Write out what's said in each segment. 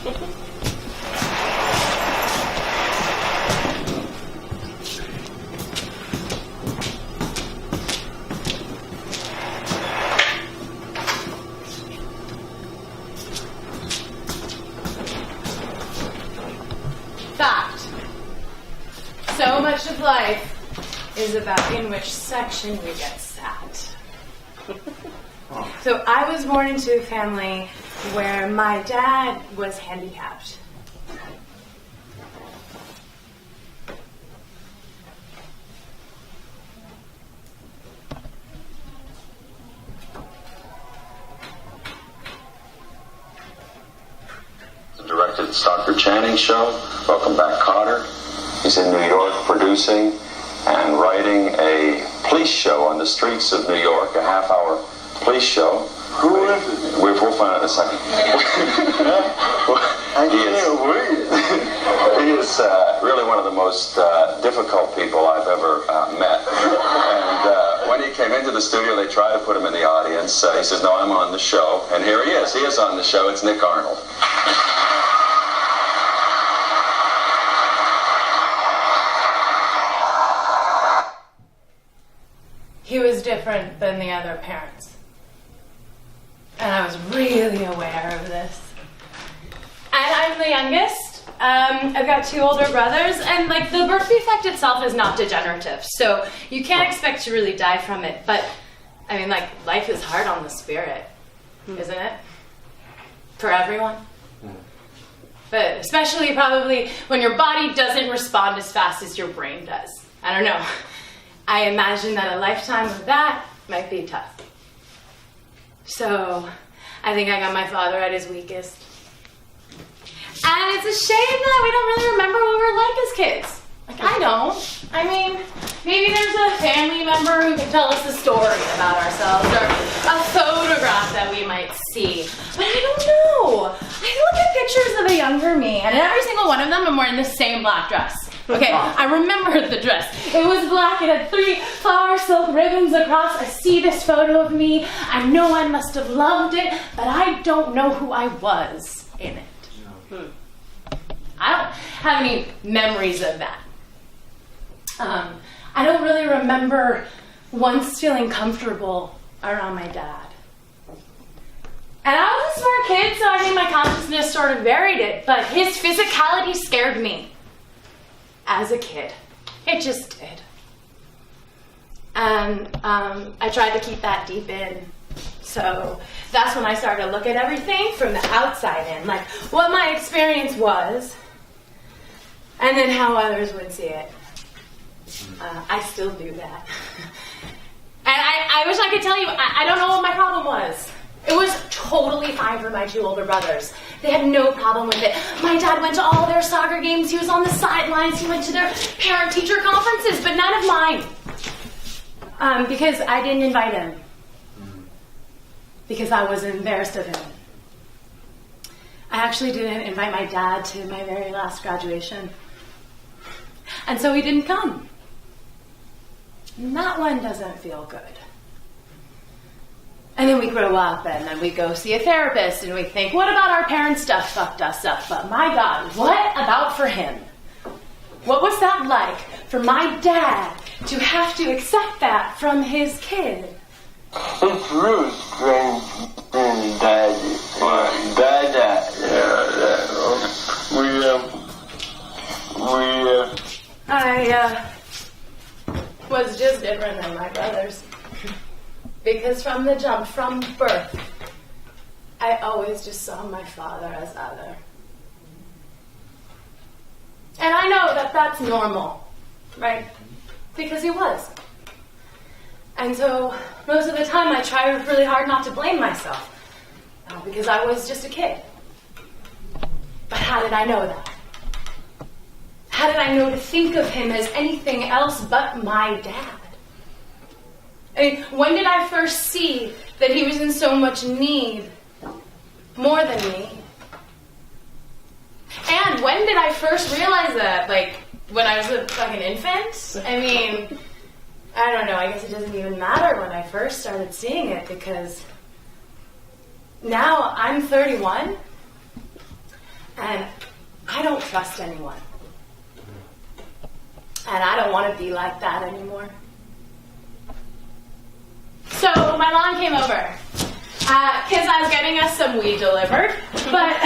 Fact. So much of life is about in which section you get sat. So I was born into a family where my dad was handicapped. Directed the Stockard Channing show. Welcome back, Cotter. He's in New York producing and writing a police show on the streets of New York, a half-hour police show. Who is it? We'll find out in a second. He is really one of the most difficult people I've ever met. And when he came into the studio, they tried to put him in the audience. He says, "No, I'm on the show." And here he is. He is on the show. It's Nick Arnold. He was different than the other parents. And I was really aware of this. And I'm the youngest. I've got two older brothers, and like the birth defect itself is not degenerative, so you can't expect to really die from it. But I mean, like, life is hard on the spirit, isn't it? For everyone. But especially probably when your body doesn't respond as fast as your brain does. I don't know. I imagine that a lifetime of that might be tough. So I think I got my father at his weakest. And it's a shame that we don't really remember what we were like as kids. Like, I don't. I mean, maybe there's a family member who can tell us a story about ourselves, or a photograph that we might see. But I don't know. I look at pictures of a younger me, and in every single one of them, I'm wearing the same black dress. Okay, I remember the dress. It was black, it had 3 flower silk ribbons across. I see this photo of me. I know I must have loved it, but I don't know who I was in it. I don't have any memories of that. I don't really remember once feeling comfortable around my dad. And I was a smart kid, so I think my consciousness sort of varied it, but his physicality scared me as a kid. It just did. And I tried to keep that deep in. So that's when I started to look at everything from the outside in, like what my experience was, and then how others would see it. I still do that. And I wish I could tell you, I don't know what my problem was. It was totally fine for my 2 older brothers. They had no problem with it. My dad went to all their soccer games. He was on the sidelines. He went to their parent-teacher conferences, but none of mine. Because I didn't invite him. Because I was embarrassed of him. I actually didn't invite my dad to my very last graduation. And so he didn't come. And that one doesn't feel good. And then we grow up, and then we go see a therapist, and we think, what about our parents' stuff fucked us up? But my God, what about for him? What was that like for my dad to have to accept that from his kid? It's really strange being daddy. Dada. I was just different than my brothers. Because from the jump, from birth, I always just saw my father as other. And I know that that's normal, right? Because he was. And so most of the time I try really hard not to blame myself. Because I was just a kid. But how did I know that? How did I know to think of him as anything else but my dad? I mean, when did I first see that he was in so much need, more than me? And when did I first realize that? Like, when I was a fucking infant? I mean, I don't know, I guess it doesn't even matter when I first started seeing it, because now I'm 31, And I don't trust anyone. And I don't want to be like that anymore. So my mom came over because I was getting us some weed delivered, but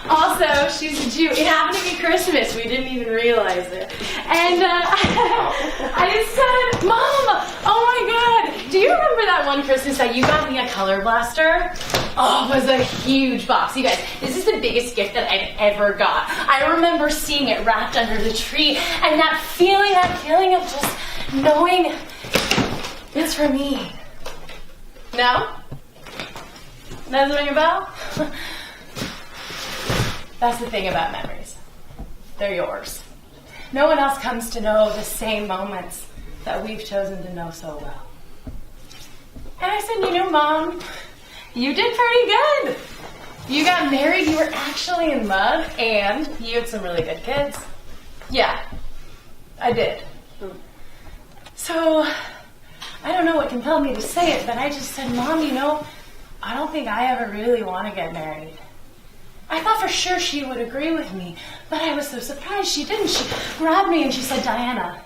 also she's a Jew. It happened to be Christmas. We didn't even realize it. And I said, Mom, oh my God, do you remember that one Christmas that you got me a color blaster? Oh, it was a huge box. You guys, this is the biggest gift that I've ever got. I remember seeing it wrapped under the tree and that feeling of just knowing it's for me. No? Doesn't ring a bell? That's the thing about memories. They're yours. No one else comes to know the same moments that we've chosen to know so well. And I said, you know, Mom, you did pretty good. You got married, you were actually in love, and you had some really good kids. Yeah, I did. So, I don't know what compelled me to say it, but I just said, Mom, you know, I don't think I ever really want to get married. I thought for sure she would agree with me, but I was so surprised she didn't. She grabbed me and she said, Diana,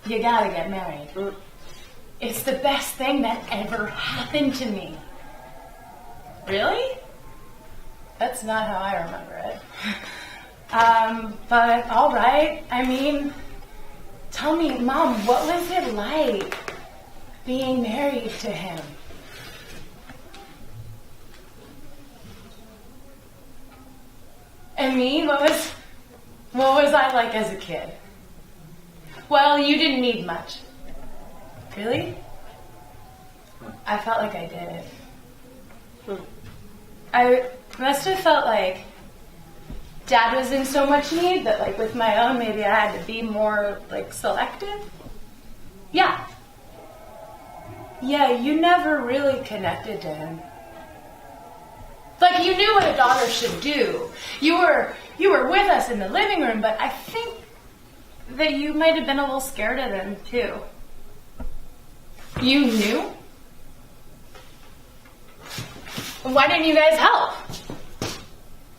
you gotta get married. It's the best thing that ever happened to me. Really? That's not how I remember it. But all right. I mean, tell me, Mom, what was it like being married to him? And me, what was I like as a kid? Well, you didn't need much. Really? I felt like I did. I must have felt like Dad was in so much need that, like, with my own, maybe I had to be more, like, selective. Yeah. Yeah, you never really connected to him. Like, you knew what a daughter should do. You were with us in the living room, but I think that you might have been a little scared of him, too. You knew? Why didn't you guys help?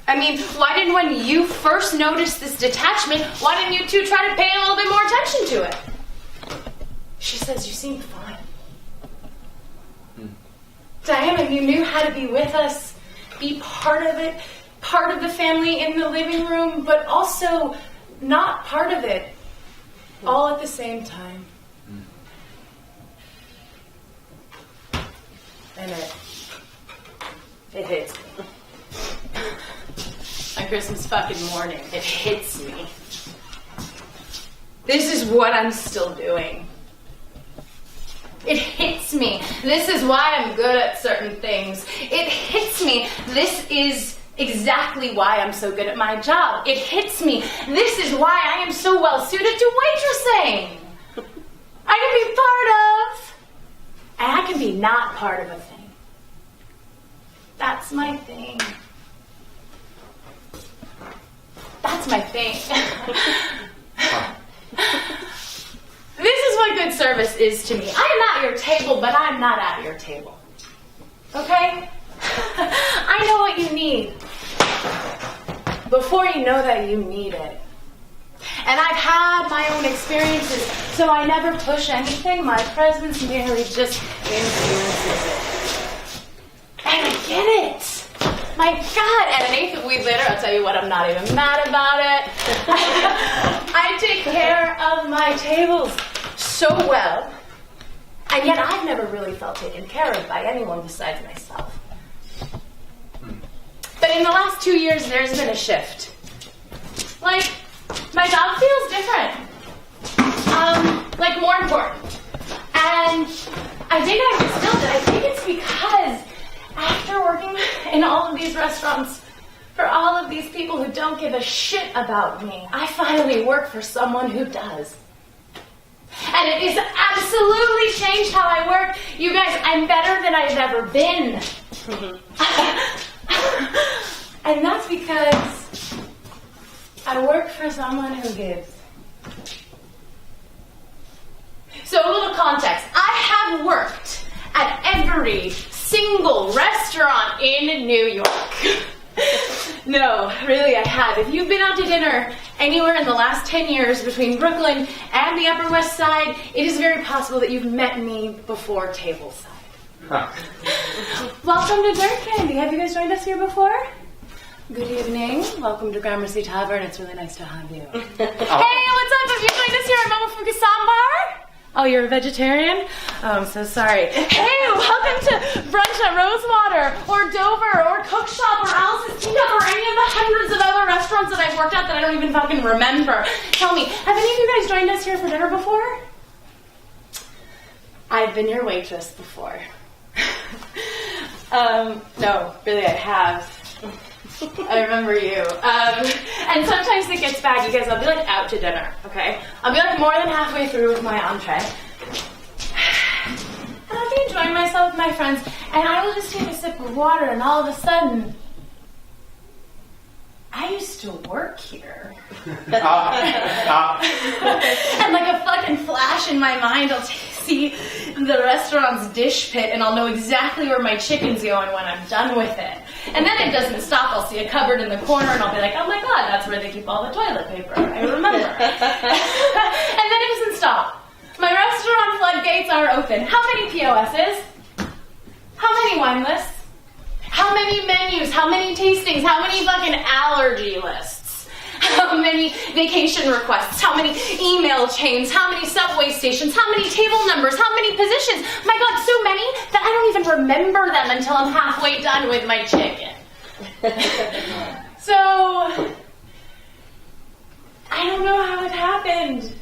I mean, why didn't, when you first noticed this detachment, why didn't you two try to pay a little bit more attention to it? She says, you seem fine. Diana, you knew how to be with us, be part of it, part of the family in the living room, but also not part of it, all at the same time. And it hits me. On Christmas fucking morning, it hits me. This is what I'm still doing. It hits me. This is why I'm good at certain things. It hits me. This is exactly why I'm so good at my job. It hits me. This is why I am so well suited to waitressing. I can be part of, and I can be not part of a thing. That's my thing. That's my thing. This is what good service is to me. I'm at your table, but I'm not at your table. Okay? I know what you need before you know that you need it. And I've had my own experiences, so I never push anything. My presence merely just influences it. And I get it. My God. And an eighth of weed later, I'll tell you what, I'm not even mad about it. I take care of my tables so well, and yet I've never really felt taken care of by anyone besides myself. But in the last 2 years, there's been a shift. Like, my job feels different. Like, more important. And I think I distilled it. I think it's because after working in all of these restaurants for all of these people who don't give a shit about me, I finally work for someone who does. And it has absolutely changed how I work. You guys, I'm better than I've ever been. And that's because I work for someone who gives. So a little context. I have worked at every single restaurant in New York. No, really, I have. If you've been out to dinner anywhere in the last 10 years between Brooklyn and the Upper West Side, it is very possible that you've met me before tableside. Welcome to Dirt Candy. Have you guys joined us here before? Good evening. Welcome to Gramercy Tavern. It's really nice to have you. Hey, what's up? Have you joined us here at Momofuku Sambar? Oh, you're a vegetarian? Oh, I'm so sorry. Hey, welcome to brunch at Rosewater, or Dover, or Cook Shop, or Alice's Teacup, or any of the hundreds of other restaurants that I've worked at that I don't even fucking remember. Tell me, have any of you guys joined us here for dinner before? I've been your waitress before. No, really, I have. I remember you. And sometimes it gets bad, you guys. I'll be like out to dinner, okay? I'll be like more than halfway through with my entree. And I'll be enjoying myself with my friends, and I will just take a sip of water, and all of a sudden, I used to work here. And like a fucking flash in my mind, I'll see the restaurant's dish pit, and I'll know exactly where my chicken's going when I'm done with it. And then it doesn't stop. I'll see a cupboard in the corner, and I'll be like, oh my god, that's where they keep all the toilet paper. I remember. And then it doesn't stop. My restaurant floodgates are open. How many POSs? How many wine lists? How many menus? How many tastings? How many fucking allergy lists? How many vacation requests? How many email chains? How many subway stations? How many table numbers? How many positions? My god, so many that I don't even remember them until I'm halfway done with my chicken. So, I don't know how it happened.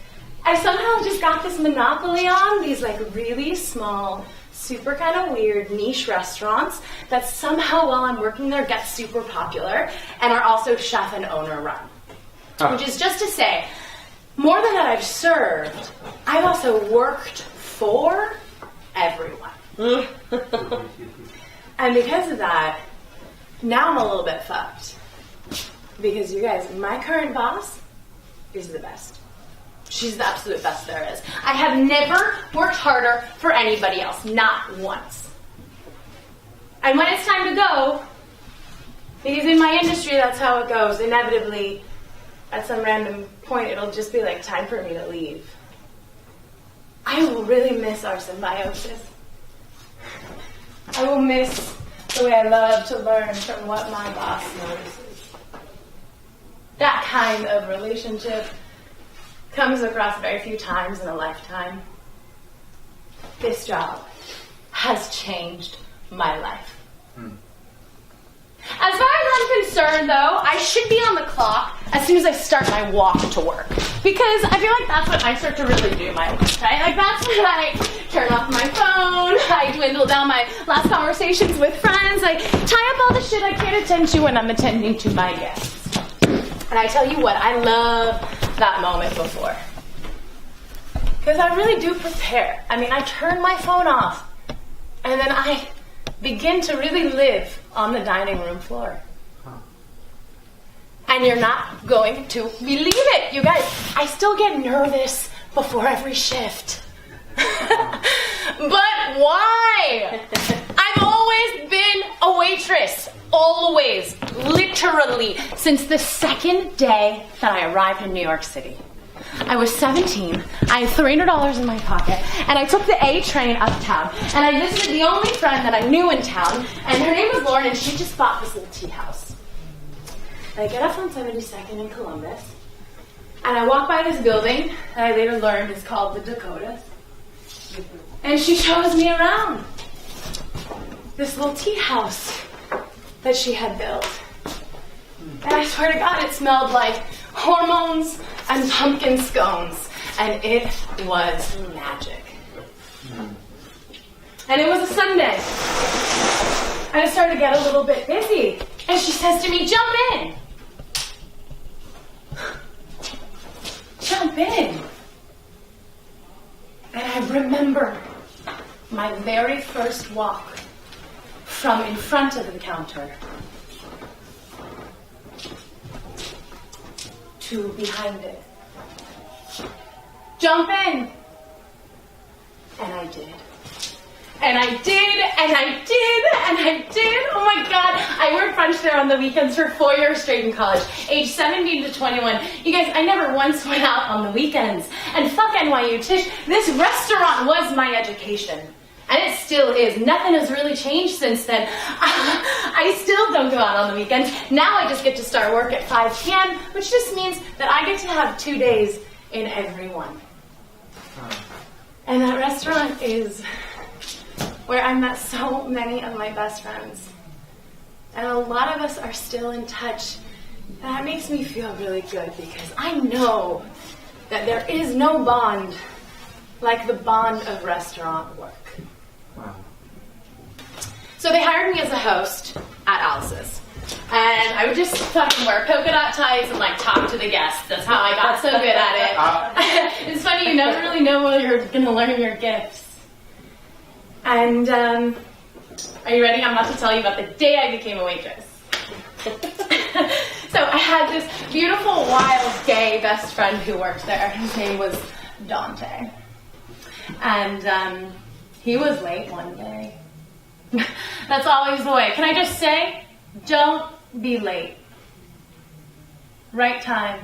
I somehow just got this monopoly on these like really small, super kind of weird niche restaurants that somehow while I'm working there get super popular and are also chef and owner run. Which is just to say, more than that I've served, I've also worked for everyone. And because of that, now I'm a little bit fucked. Because you guys, my current boss is the best. She's the absolute best there is. I have never worked harder for anybody else, not once. And when it's time to go, because in my industry that's how it goes, inevitably, at some random point, it'll just be like time for me to leave. I will really miss our symbiosis. I will miss the way I love to learn from what my boss notices. That kind of relationship comes across very few times in a lifetime. This job has changed my life. As far as I'm concerned, though, I should be on the clock as soon as I start my walk to work. Because I feel like that's when I start to really do my work, right? Like, that's when I turn off my phone, I dwindle down my last conversations with friends, I tie up all the shit I can't attend to when I'm attending to my guests. And I tell you what, I love that moment before. Because I really do prepare. I mean, I turn my phone off, and then I begin to really live on the dining room floor. And you're not going to believe it, you guys. I still get nervous before every shift. But why? I've always been a waitress. Always. Literally. Since the second day that I arrived in New York City. I was 17, I had $300 in my pocket, and I took the A train uptown, and I visited the only friend that I knew in town, and her name was Lauren, and she just bought this little tea house. And I get off on 72nd in Columbus, and I walk by this building that I later learned is called the Dakotas, and she shows me around this little tea house that she had built. And I swear to God, it smelled like hormones and pumpkin scones, and it was magic. And it was a Sunday, and it started to get a little bit busy, and she says to me, jump in. Jump in. And I remember my very first walk from in front of the counter to behind it. Jump in! And I did. And I did, and I did, and I did. Oh my God. I worked French there on the weekends for 4 years straight in college, age 17 to 21. You guys, I never once went out on the weekends. And fuck NYU, Tish, this restaurant was my education. And it still is. Nothing has really changed since then. I still don't go out on the weekends. Now I just get to start work at 5 p.m., which just means that I get to have 2 days in every one. And that restaurant is where I met so many of my best friends. And a lot of us are still in touch. And that makes me feel really good because I know that there is no bond like the bond of restaurant work. Wow. So they hired me as a host at Alice's. And I would just fucking wear polka dot ties and like talk to the guests. That's how I got so good at it. It's funny, you never really know whether you're going to learn your gifts. And are you ready? I'm about to tell you about the day I became a waitress. So I had this beautiful, wild, gay best friend who worked there. His name was Dante. And he was late one day. That's always the way. Can I just say, don't be late. Right time,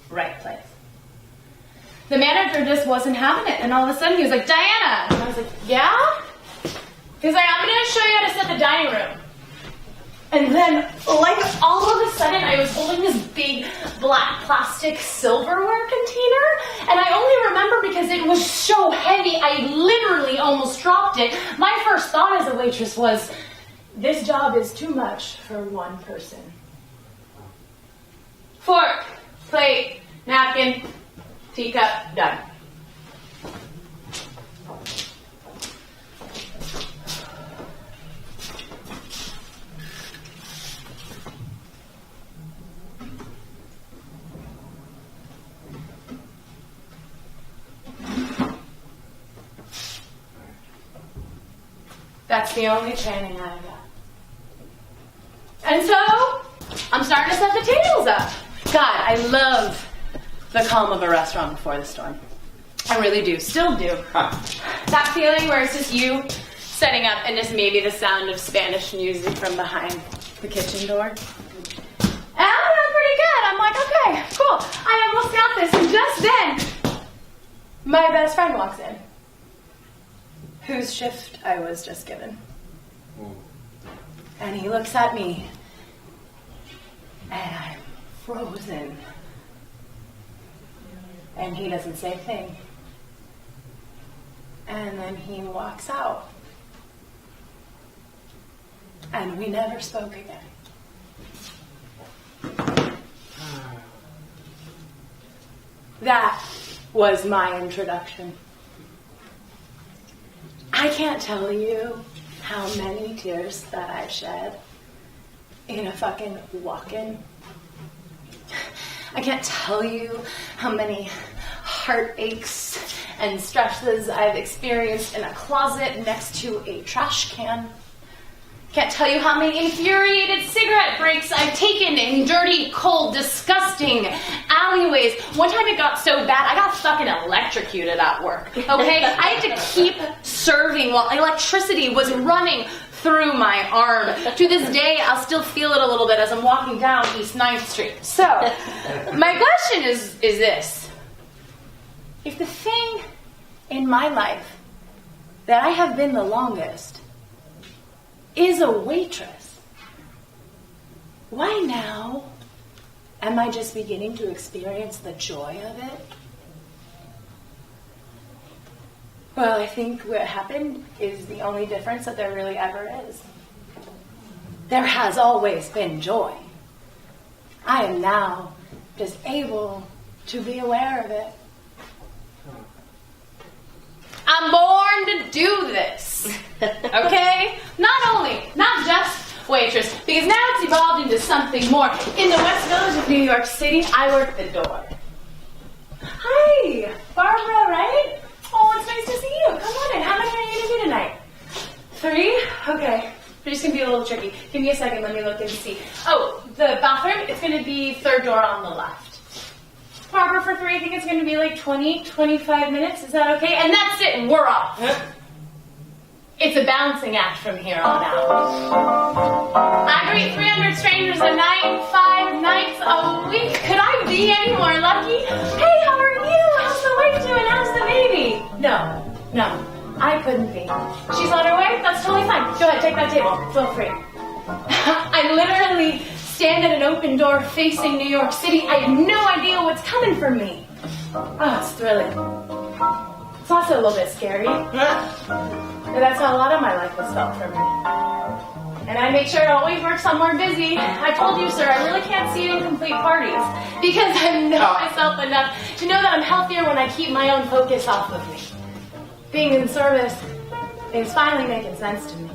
right place. The manager just wasn't having it, and all of a sudden he was like, Diana! And I was like, yeah? He's like, I'm going to show you how to set the dining room. And then, like, all of a sudden, I was holding this big black plastic silverware container, and I only remember because it was so heavy, I literally almost dropped it. My first thought as a waitress was, this job is too much for one person. Fork, plate, napkin, teacup, done. That's the only training I got. And so, I'm starting to set the tables up. God, I love the calm of a restaurant before the storm. I really do, still do. That feeling where it's just you setting up and just maybe the sound of Spanish music from behind the kitchen door. And I'm doing pretty good. I'm like, okay, cool. I almost got this. And just then, my best friend walks in, whose shift I was just given. And he looks at me, and I'm frozen. And he doesn't say a thing. And then he walks out. And we never spoke again. That was my introduction. I can't tell you how many tears that I've shed in a fucking walk-in. I can't tell you how many heartaches and stresses I've experienced in a closet next to a trash can. Can't tell you how many infuriated cigarette breaks I've taken in dirty, cold, disgusting alleyways. One time it got so bad, I got fucking electrocuted at work, okay? I had to keep serving while electricity was running through my arm. To this day, I'll still feel it a little bit as I'm walking down East 9th Street. So, my question is this. If the thing in my life that I have been the longest is a waitress, why now am I just beginning to experience the joy of it? Well, I think what happened is the only difference that there really ever is. There has always been joy. I am now just able to be aware of it. I'm born to do this, okay? Not just waitress, because now it's evolved into something more. In the West Village of New York City, I work the door. Hi, Barbara, right? Oh, it's nice to see you. Come on in. How many are you going to do tonight? 3? Okay. They're just going to be a little tricky. Give me a second. Let me look and see. Oh, the bathroom, it's going to be third door on the left. Barbara, for 3, I think it's going to be like 20, 25 minutes. Is that okay? And that's it, and we're off. It's a balancing act from here on out. I greet 300 strangers a night, 5 nights a week. Could I be any more lucky? Hey, how are you? How's the wife doing? How's the baby? No, I couldn't be. She's on her way? That's totally fine. Go ahead, take that table. Feel free. I literally stand at an open door facing New York City. I have no idea what's coming for me. Oh, it's thrilling. It's also a little bit scary. But that's how a lot of my life has felt for me. And I make sure to always work somewhere busy. I told you, sir, I really can't see incomplete parties because I know myself enough to know that I'm healthier when I keep my own focus off of me. Being in service is finally making sense to me.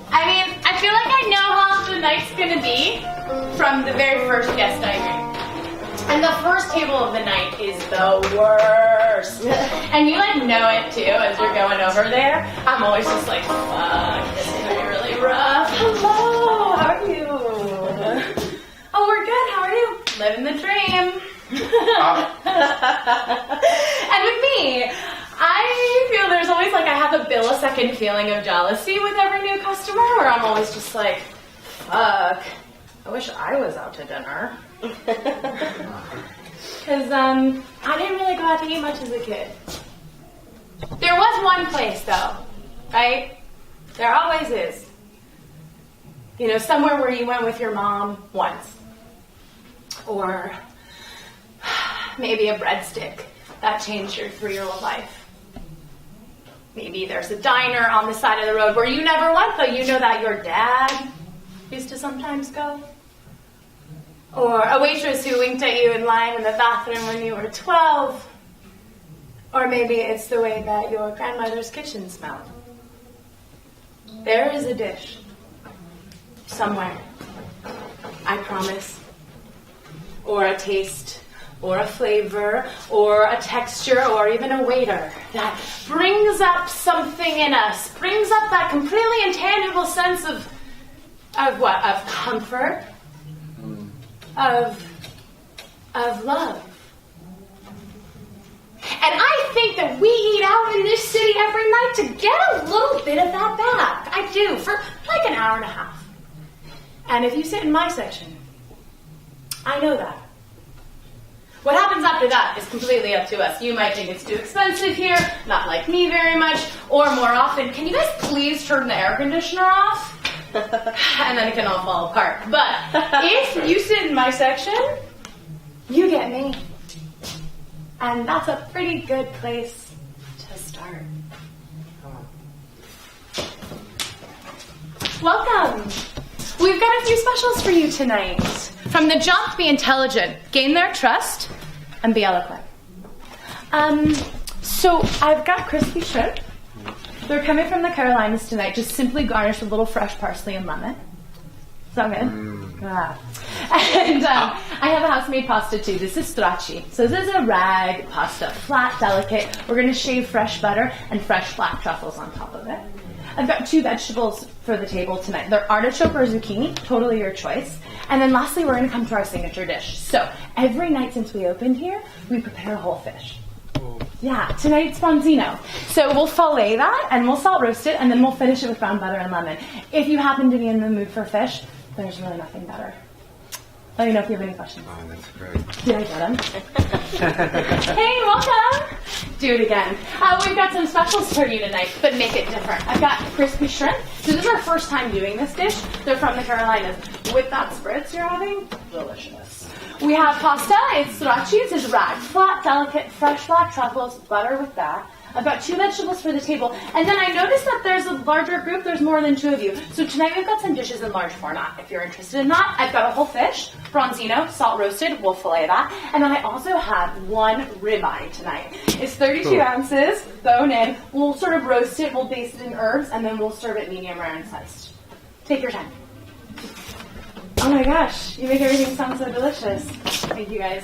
I mean, I feel like I know how the night's gonna be from the very first guest I greet. And the first table of the night is the worst. And you know it too as you're going over there. I'm always just like, fuck, this is gonna be really rough. Hello, how are you? Oh, we're good, how are you? Living the dream. And with me, I feel there's always I have a millisecond feeling of jealousy with every new customer where I'm always just like, fuck, I wish I was out to dinner. Because I didn't really go out to eat much as a kid. There was one place though, right? There always is. Somewhere where you went with your mom once. Or maybe a breadstick that changed your 3-year-old life. Maybe there's a diner on the side of the road where you never went, but you know that your dad used to sometimes go. Or a waitress who winked at you in line in the bathroom when you were 12. Or maybe it's the way that your grandmother's kitchen smelled. There is a dish somewhere, I promise. Or a taste, or a flavor, or a texture, or even a waiter that brings up something in us, brings up that completely intangible sense of what? Of comfort, of love. And I think that we eat out in this city every night to get a little bit of that back. I do, for an hour and a half. And if you sit in my section, I know that. What happens after that is completely up to us. You might think it's too expensive here, not like me very much, or more often, can you guys please turn the air conditioner off? And then it can all fall apart. But if you sit in my section, you get me. And that's a pretty good place to start. Welcome. We've got a few specials for you tonight. From the jump, be intelligent, gain their trust, and be eloquent. So I've got crispy shrimp. They're coming from the Carolinas tonight, just simply garnished with a little fresh parsley and lemon. So good. And I have a house-made pasta too. This is stracci. So this is a rag pasta, flat, delicate. We're going to shave fresh butter and fresh black truffles on top of it. I've got 2 vegetables for the table tonight. They're artichoke or zucchini, totally your choice. And then lastly, we're going to come to our signature dish. So every night since we opened here, we prepare a whole fish. Yeah, tonight's bronzino. So we'll fillet that and we'll salt roast it and then we'll finish it with brown butter and lemon. If you happen to be in the mood for fish, there's really nothing better. Let me know if you have any questions. Oh, that's great. Did I get them? Hey, welcome. Do it again. We've got some specials for you tonight, but make it different. I've got crispy shrimp. So this is our first time doing this dish. They're from the Carolinas. With that spritz you're having, delicious. We have pasta. It's stracci. It's rag, flat, delicate, fresh black truffles, butter with that. I've got 2 vegetables for the table. And then I noticed that there's a larger group. There's more than 2 of you. So tonight we've got some dishes in large format. If you're interested in that, I've got a whole fish, bronzino, salt roasted. We'll fillet that. And then I also have 1 ribeye tonight. It's 32 ounces, bone in. We'll sort of roast it. We'll baste it in herbs. And then we'll serve it medium rare and sliced. Take your time. Oh my gosh, you make everything sound so delicious. Thank you guys.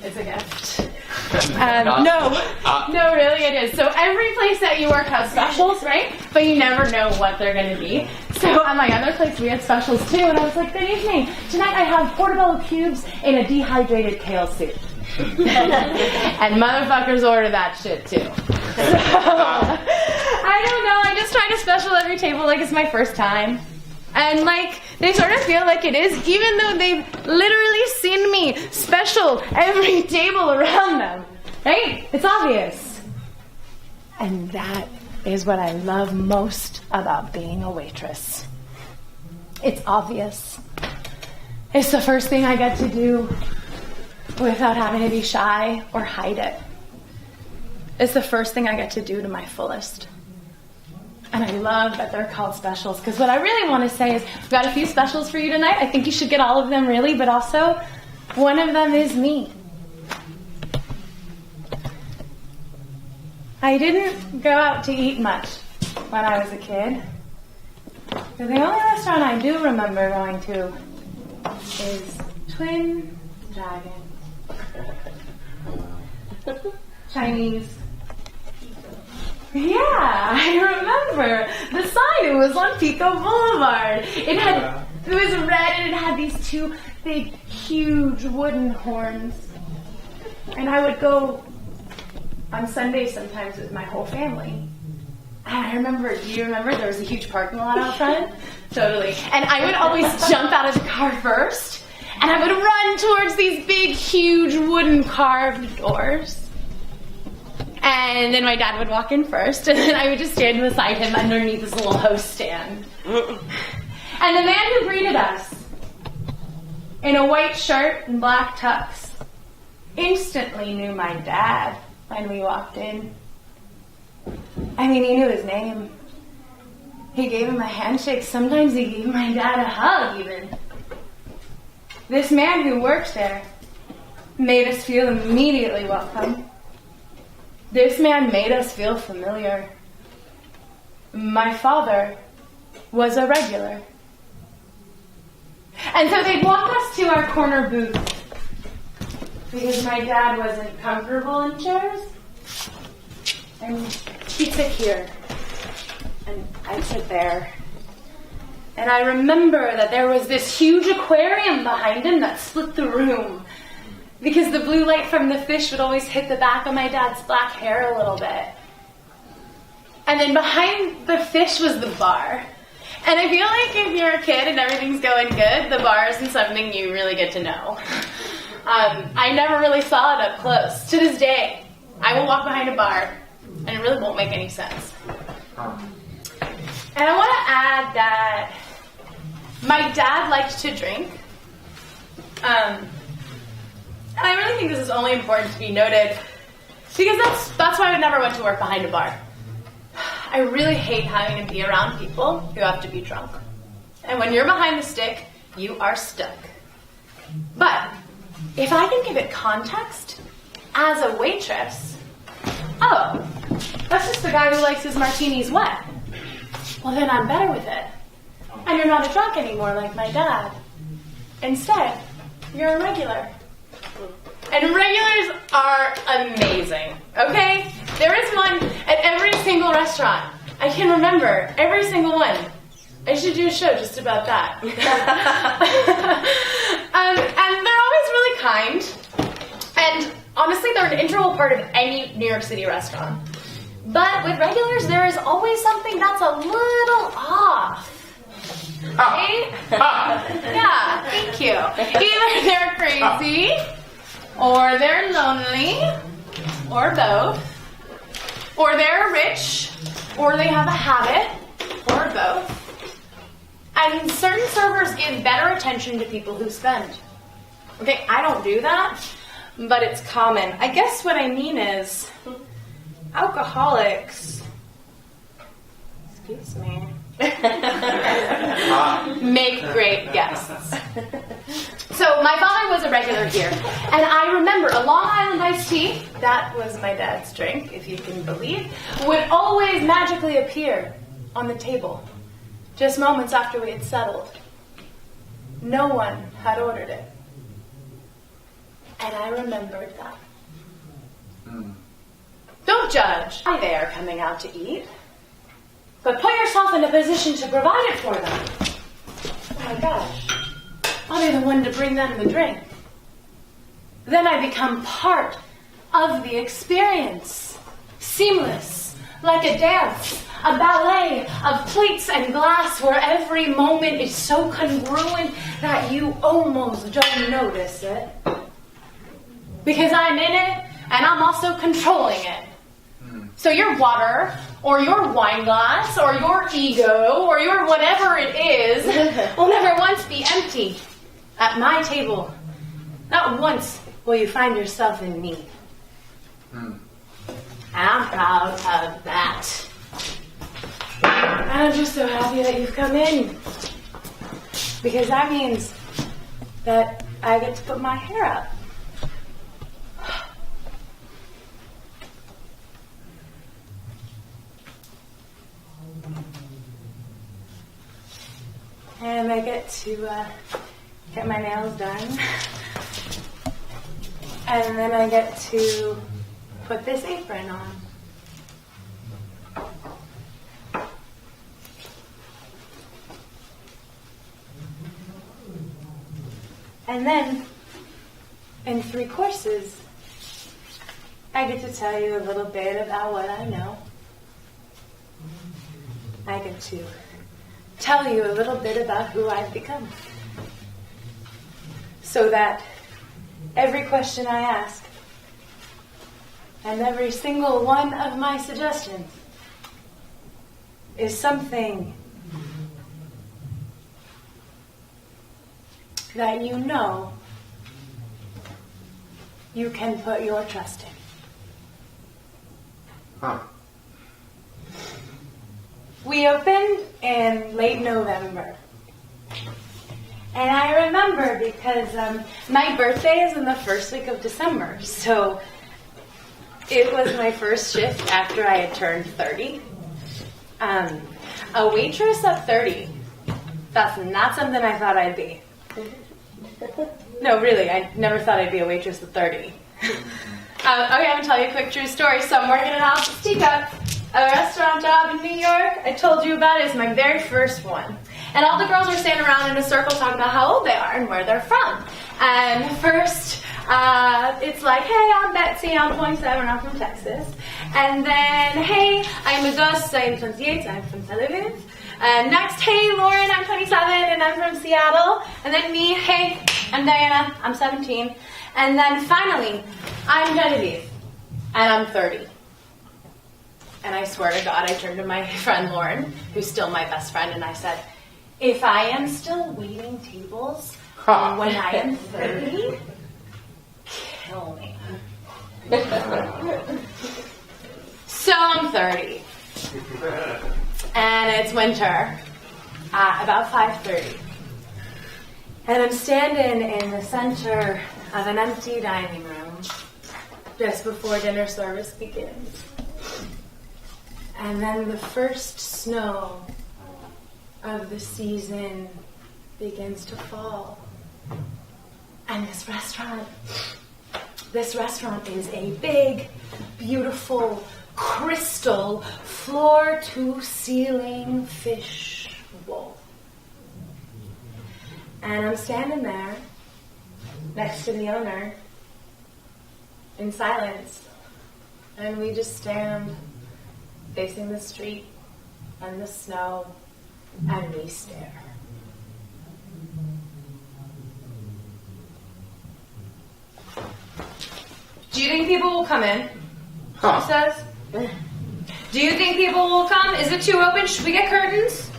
It's a gift. No, really it is. So every place that you work has specials, right? But you never know what they're going to be. So at my other place we had specials too, and I was like, good evening. Tonight I have portobello cubes in a dehydrated kale soup. And motherfuckers order that shit too. I don't know, I just try to special every table like it's my first time. And like, they sort of feel like it is, even though they've literally seen me special every table around them. Right? It's obvious. And that is what I love most about being a waitress. It's obvious. It's the first thing I get to do without having to be shy or hide it. It's the first thing I get to do to my fullest. And I love that they're called specials, because what I really want to say is, we've got a few specials for you tonight. I think you should get all of them, really, but also, one of them is me. I didn't go out to eat much when I was a kid. The only restaurant I do remember going to is Twin Dragon. Chinese. Yeah, I remember. The sign, it was on Pico Boulevard. It was red and it had these two big, huge wooden horns. And I would go on Sundays sometimes with my whole family. And I remember, do you remember there was a huge parking lot out front? Totally. And I would always jump out of the car first, and I would run towards these big, huge wooden carved doors. And then my dad would walk in first, and then I would just stand beside him underneath this little host stand. And the man who greeted us, in a white shirt and black tux, instantly knew my dad when we walked in. I mean, he knew his name. He gave him a handshake. Sometimes he gave my dad a hug, even. This man who worked there made us feel immediately welcome. This man made us feel familiar. My father was a regular. And so they'd walk us to our corner booth, because my dad wasn't comfortable in chairs. And he'd sit here, and I'd sit there. And I remember that there was this huge aquarium behind him that split the room, because the blue light from the fish would always hit the back of my dad's black hair a little bit. And then behind the fish was the bar. And I feel like if you're a kid and everything's going good, the bar isn't something you really get to know. I never really saw it up close. To this day, I will walk behind a bar, and it really won't make any sense. And I want to add that my dad liked to drink. And I really think this is only important to be noted, because that's why I never went to work behind a bar. I really hate having to be around people who have to be drunk. And when you're behind the stick, you are stuck. But if I can give it context, as a waitress, oh, that's just the guy who likes his martinis wet. Well, then I'm better with it. And you're not a drunk anymore like my dad. Instead, you're a regular. And regulars are amazing, okay? There is one at every single restaurant. I can remember every single one. I should do a show just about that. And they're always really kind. And honestly, they're an integral part of any New York City restaurant. But with regulars, there is always something that's a little off. Right? Yeah, thank you. Either they're crazy, or they're lonely, or both, or they're rich, or they have a habit, or both. And certain servers give better attention to people who spend. Okay, I don't do that, but it's common. I guess what I mean is, alcoholics, excuse me, make great guests. So my father was a regular here, and I remember a Long Island iced tea, that was my dad's drink, if you can believe, would always magically appear on the table, just moments after we had settled. No one had ordered it. And I remembered that. Don't judge why they are coming out to eat, but put yourself in a position to provide it for them. Oh my gosh, I'll be the one to bring them the drink. Then I become part of the experience. seamless, like a dance, a ballet of plates and glass where every moment is so congruent that you almost don't notice it. Because I'm in it, and I'm also controlling it. So your water, or your wine glass, or your ego, or your whatever it is, will never once be empty at my table. Not once will you find yourself in me. And I'm proud of that. And I'm just so happy that you've come in. Because that means that I get to put my hair up. And I get to get my nails done. And then I get to put this apron on. And then, in 3 courses, I get to tell you a little bit about what I know. I get to tell you a little bit about who I've become. So that every question I ask and every single one of my suggestions is something that you know you can put your trust in. Huh. We opened in late November. And I remember because my birthday is in the first week of December. So it was my first shift after I had turned 30. A waitress at 30. That's not something I thought I'd be. No, really, I never thought I'd be a waitress at 30. Okay, I'm going to tell you a quick true story. So I'm working at Alpha's Teacup, a restaurant job in New York. I told you about it. It's my very first one. And all the girls were standing around in a circle talking about how old they are and where they're from. And first, it's like, hey, I'm Betsy, I'm 27, I'm from Texas. And then, hey, I'm Auguste, I'm 28, I'm from Tel Aviv. And next, hey, Lauren, I'm 27, and I'm from Seattle. And then me, hey, I'm Diana, I'm 17. And then finally, I'm Genevieve, and I'm 30. And I swear to God, I turned to my friend Lauren, who's still my best friend, and I said, if I am still waiting tables when I am 30, kill me. So I'm 30. And it's winter, about 5:30. And I'm standing in the center of an empty dining room just before dinner service begins. And then the first snow of the season begins to fall. And this restaurant is a big, beautiful, crystal, floor-to-ceiling fish bowl. And I'm standing there next to the owner in silence. And we just stand facing the street and the snow, and we stare. Do you think people will come in? She says. Do you think people will come? Is it too open? Should we get curtains?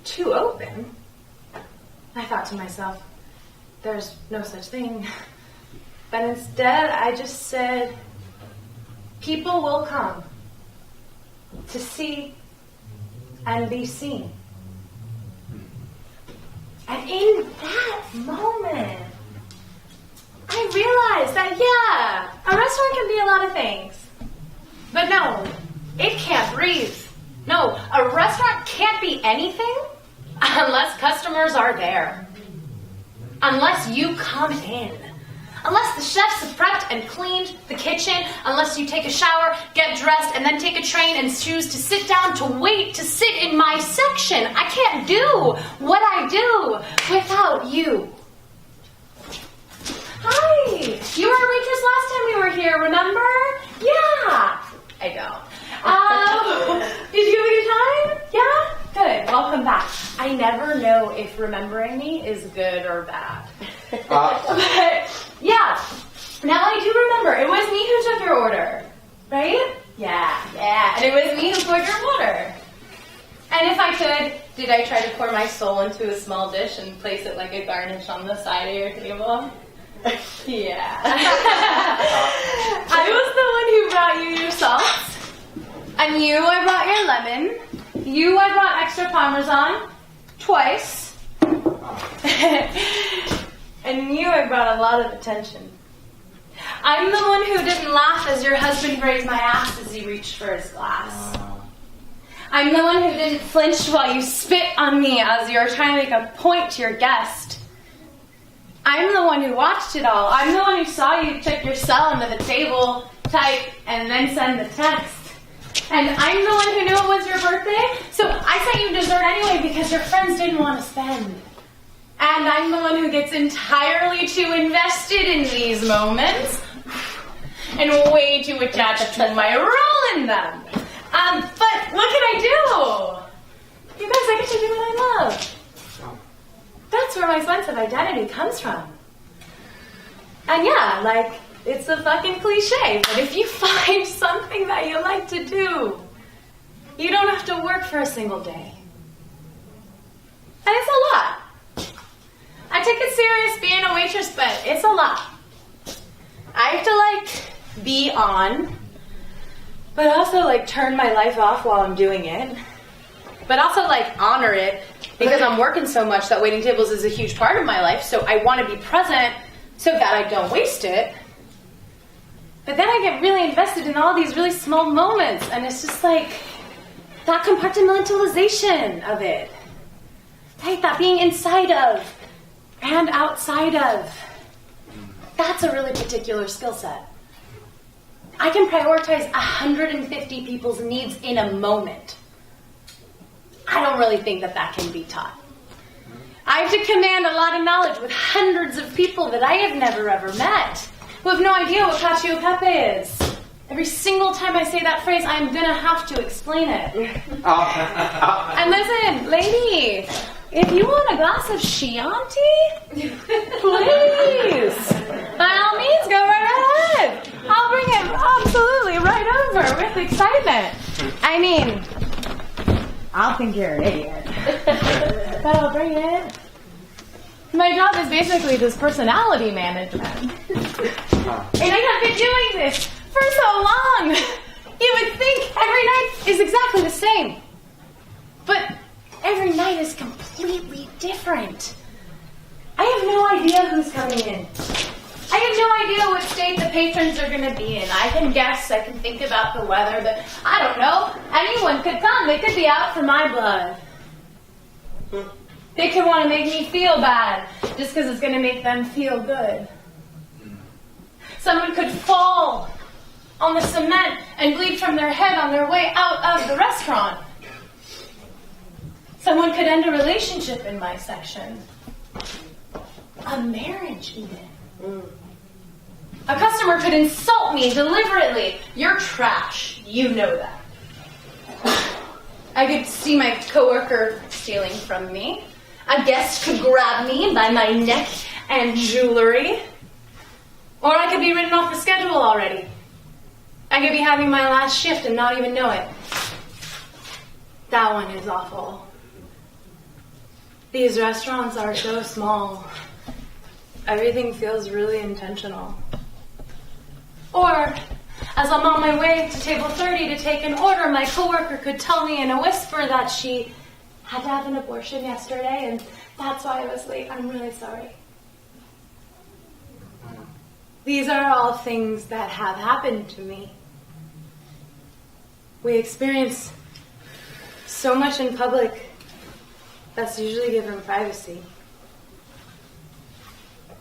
Too open? I thought to myself, there's no such thing. But instead, I just said, people will come to see and be seen. And in that moment, I realized that, yeah, a restaurant can be a lot of things. But no, it can't breathe. No, a restaurant can't be anything unless customers are there. Unless you come in. Unless the chefs have prepped and cleaned the kitchen, unless you take a shower, get dressed, and then take a train and choose to sit down to wait to sit in my section. I can't do what I do without you. Hi! You were a waitress last time we were here, remember? Yeah. I don't. Did you have a good time? Yeah? Good. Welcome back. I never know if remembering me is good or bad. But, yeah. Now I do remember. It was me who took your order. Right? Yeah. And it was me who poured your water. And if I could, did I try to pour my soul into a small dish and place it like a garnish on the side of your table? Yeah. I was the one who brought you your salts. And you, I brought your lemon. You, I brought extra Parmesan. Twice. And you, I brought a lot of attention. I'm the one who didn't laugh as your husband raised my ass as he reached for his glass. I'm the one who didn't flinch while you spit on me as you were trying to make a point to your guest. I'm the one who watched it all. I'm the one who saw you check your cell under the table, type, and then send the text. And I'm the one who knew it was your birthday, so I sent you dessert anyway because your friends didn't want to spend. And I'm the one who gets entirely too invested in these moments and way too attached to my role in them. But what can I do? You guys, I get to do what I love. That's where my sense of identity comes from. And yeah, it's a fucking cliche, but if you find something that you like to do, you don't have to work for a single day. And it's a lot. I take it serious being a waitress, but it's a lot. I have to, be on, but also, turn my life off while I'm doing it. But also, honor it, because I'm working so much that waiting tables is a huge part of my life, so I want to be present so that I don't waste it. But then I get really invested in all these really small moments, and it's just that compartmentalization of it. Right? That being inside of and outside of. That's a really particular skill set. I can prioritize 150 people's needs in a moment. I don't really think that can be taught. I have to command a lot of knowledge with hundreds of people that I have never ever met, who have no idea what cacio e pepe is. Every single time I say that phrase, I'm going to have to explain it. And listen, lady, if you want a glass of Chianti, please, by all means, go right ahead. I'll bring it absolutely right over with excitement. I mean, I'll think you're an idiot, but I'll bring it. My job is basically this personality management. And I have been doing this for so long. You would think every night is exactly the same. But every night is completely different. I have no idea who's coming in. I have no idea what state the patrons are going to be in. I can guess, I can think about the weather, but I don't know. Anyone could come. They could be out for my blood. They could want to make me feel bad just because it's going to make them feel good. Someone could fall on the cement and bleed from their head on their way out of the restaurant. Someone could end a relationship in my section. A marriage, even. A customer could insult me deliberately. You're trash. You know that. I could see my coworker stealing from me. A guest could grab me by my neck and jewelry. Or I could be written off the schedule already. I could be having my last shift and not even know it. That one is awful. These restaurants are so small. Everything feels really intentional. Or, as I'm on my way to table 30 to take an order, my coworker could tell me in a whisper that she had to have an abortion yesterday, and that's why I was late. I'm really sorry. These are all things that have happened to me. We experience so much in public that's usually given privacy.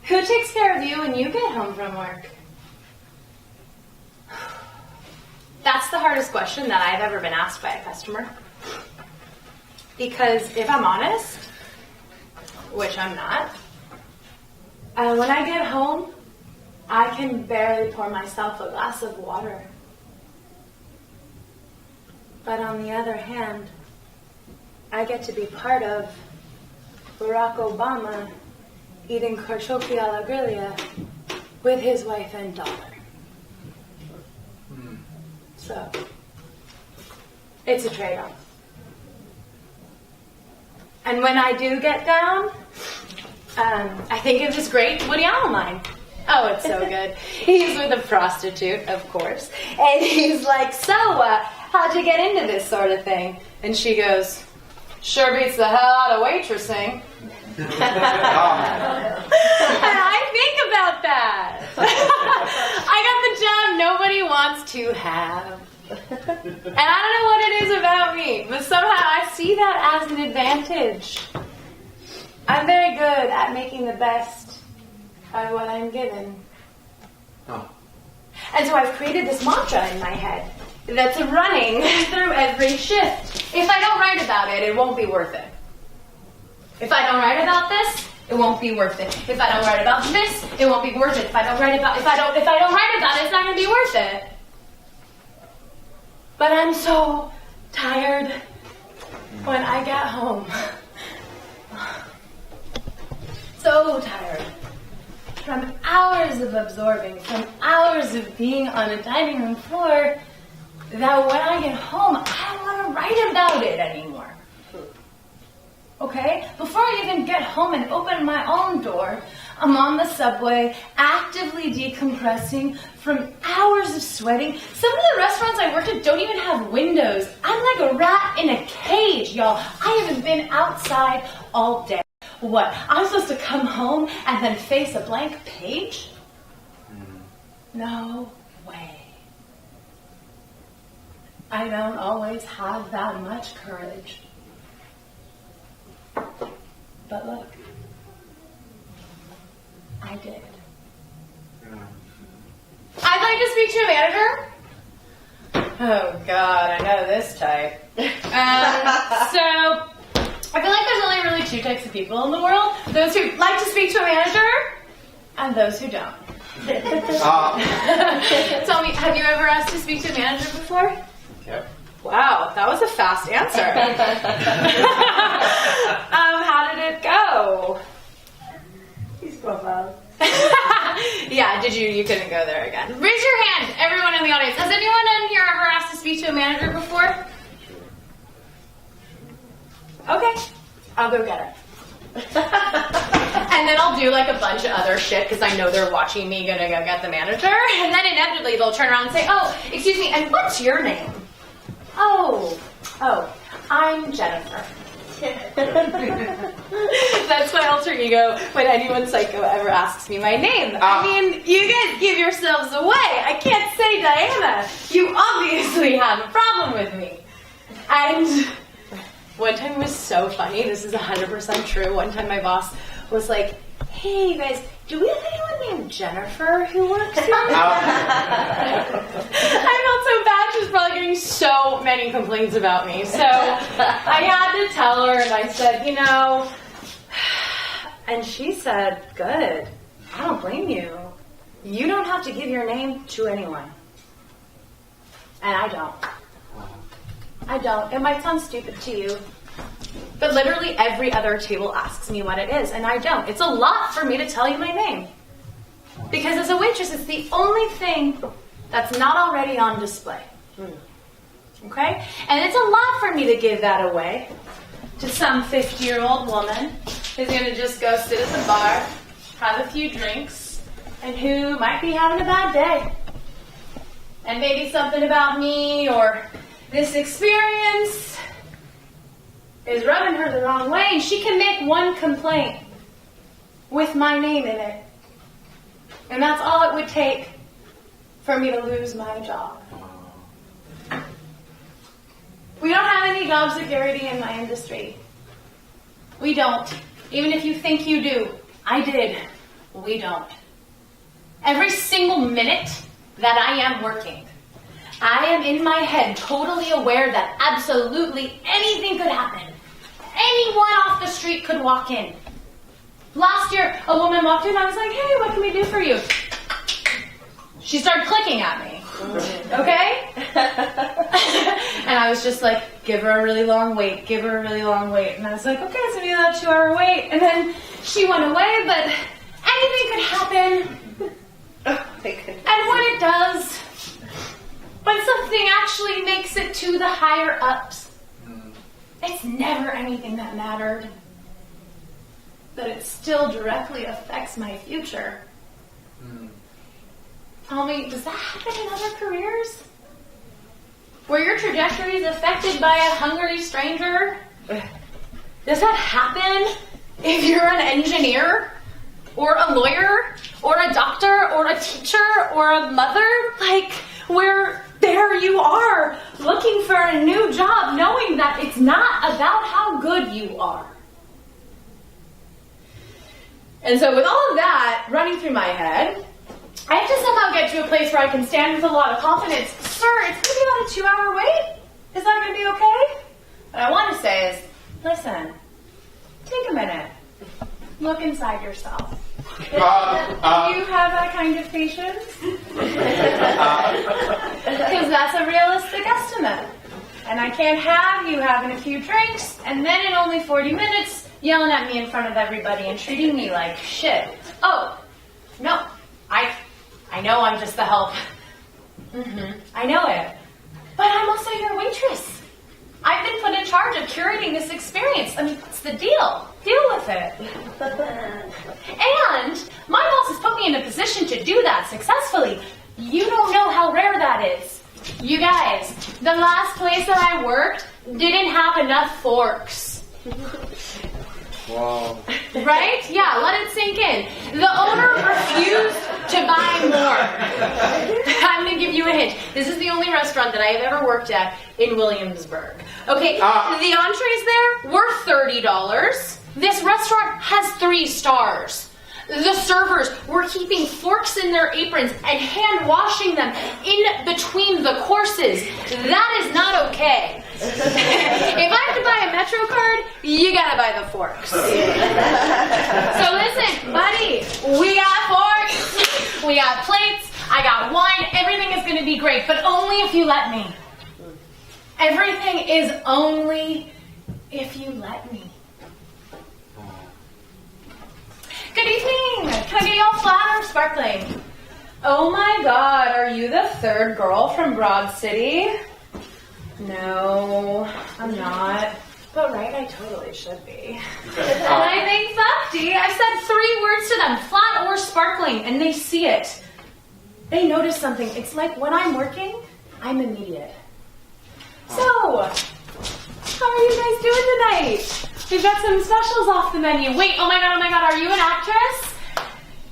Who takes care of you when you get home from work? That's the hardest question that I've ever been asked by a customer. Because if I'm honest, which I'm not, when I get home, I can barely pour myself a glass of water. But on the other hand, I get to be part of Barack Obama eating carcioffi alla griglia with his wife and daughter. So, it's a trade-off. And when I do get down, I think of this great Woody Allen line. Oh, it's so good. He's with a prostitute, of course. And he's like, so, how'd you get into this sort of thing? And she goes, sure beats the hell out of waitressing. And I think about that. I got the job nobody wants to have. And I don't know what it is about me, but somehow I see that as an advantage. I'm very good at making the best of what I'm given. Oh. And so I've created this mantra in my head that's running through every shift. If I don't write about it, it won't be worth it. If I don't write about this, it won't be worth it. If I don't write about this, it won't be worth it. If I don't write about it, it's not going to be worth it. But I'm so tired when I get home. So tired. From hours of absorbing, from hours of being on a dining room floor, that when I get home, I don't want to write about it anymore. Okay? Before I even get home and open my own door, I'm on the subway, actively decompressing from hours of sweating. Some of the restaurants I worked at don't even have windows. I'm like a rat in a cage, y'all. I haven't been outside all day. What? I'm supposed to come home and then face a blank page? No way. I don't always have that much courage. But look, I did. I'd like to speak to a manager. Oh God, I know this type. So, I feel like there's only really two types of people in the world. Those who like to speak to a manager, and those who don't. Tell me, have you ever asked to speak to a manager before? Yep. Wow, that was a fast answer. How did it go? He's profile. Yeah, you couldn't go there again. Raise your hand, everyone in the audience. Has anyone in here ever asked to speak to a manager before? Okay, I'll go get her. And then I'll do like a bunch of other shit because I know they're watching me gonna go get the manager. And then inevitably they'll turn around and say, oh, excuse me, and what's your name? Oh, I'm Jennifer. That's my alter ego when anyone psycho ever asks me my name. I mean, you guys give yourselves away. I can't say Diana. You obviously have a problem with me. And one time was so funny. This is 100% true. One time my boss was like, hey, you guys, do we have anyone named Jennifer who works here? I felt so bad. She was probably getting so many complaints about me. So I had to tell her, and I said, and she said, good. I don't blame you. You don't have to give your name to anyone. And I don't. It might sound stupid to you, but literally every other table asks me what it is, and I don't. It's a lot for me to tell you my name. Because as a waitress, it's the only thing that's not already on display. Okay? And it's a lot for me to give that away to some 50-year-old woman who's going to just go sit at the bar, have a few drinks, and who might be having a bad day. And maybe something about me or this experience is rubbing her the wrong way, and she can make one complaint with my name in it. And that's all it would take for me to lose my job. We don't have any job security in my industry. We don't. Even if you think you do. I did. We don't. Every single minute that I am working, I am in my head totally aware that absolutely anything could happen. Anyone off the street could walk in. Last year, a woman walked in, I was like, hey, what can we do for you? She started clicking at me. Okay? And I was just like, give her a really long wait, give her a really long wait. And I was like, okay, it's gonna be that 2-hour wait. And then she went away, but anything could happen. And when it does, when something actually makes it to the higher ups, it's never anything that mattered. But it still directly affects my future. Tell me, does that happen in other careers? Where your trajectory is affected by a hungry stranger? Does that happen if you're an engineer? Or a lawyer? Or a doctor? Or a teacher? Or a mother? Like, where there you are, looking for a new job, knowing that it's not about how good you are. And so with all of that running through my head, I have to somehow get to a place where I can stand with a lot of confidence. Sir, it's going to be about a 2-hour wait. Is that going to be okay? What I want to say is, listen, take a minute. Look inside yourself. Do you have that kind of patience? Because that's a realistic estimate. And I can't have you having a few drinks, and then in only 40 minutes, yelling at me in front of everybody and treating me like shit. Oh, no. I know I'm just the help. I know it. But I'm also your waitress. I've been put in charge of curating this experience. I mean, what's the deal? Deal with it. And my boss has put me in a position to do that successfully. You don't know how rare that is. You guys, the last place that I worked didn't have enough forks. Wow. Right? Yeah, let it sink in. The owner refused to buy more. I'm going to give you a hint. This is the only restaurant that I have ever worked at in Williamsburg. Okay, the entrees there were $30. This restaurant has 3 stars. The servers were keeping forks in their aprons and hand washing them in between the courses. That is not okay. If I have to buy a Metro card, you gotta buy the forks. So listen, buddy, we got forks, we got plates, I got wine, everything is gonna be great, but only if you let me. Everything is only if you let me. Good evening. Can I get y'all flat or sparkling? Oh my God, are you the 3rd girl from Broad City? No, I'm not. But right, I totally should be. And I think, fuck, D, I've said 3 words to them, flat or sparkling, and they see it. They notice something. It's like when I'm working, I'm immediate. So, how are you guys doing tonight? We've got some specials off the menu. Wait, oh my God, are you an actress?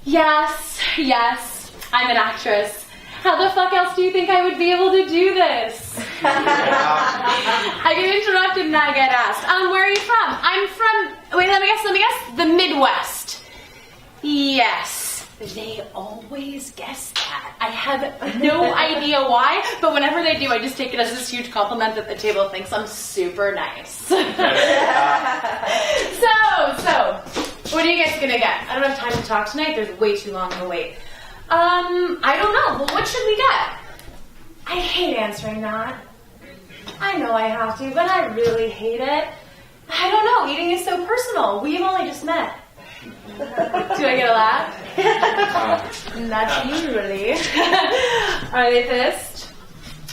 Yes, I'm an actress. How the fuck else do you think I would be able to do this? I get interrupted and I get asked, where are you from? I'm from, wait, let me guess, the Midwest. Yes, they always guess that. I have no idea why, but whenever they do, I just take it as this huge compliment that the table thinks I'm super nice. So, what are you guys gonna get? I don't have time to talk tonight. There's way too long to wait. I don't know. Well, what should we get? I hate answering that. I know I have to, but I really hate it. I don't know. Eating is so personal. We've only just met. Do I get a laugh? Not usually. Are they pissed?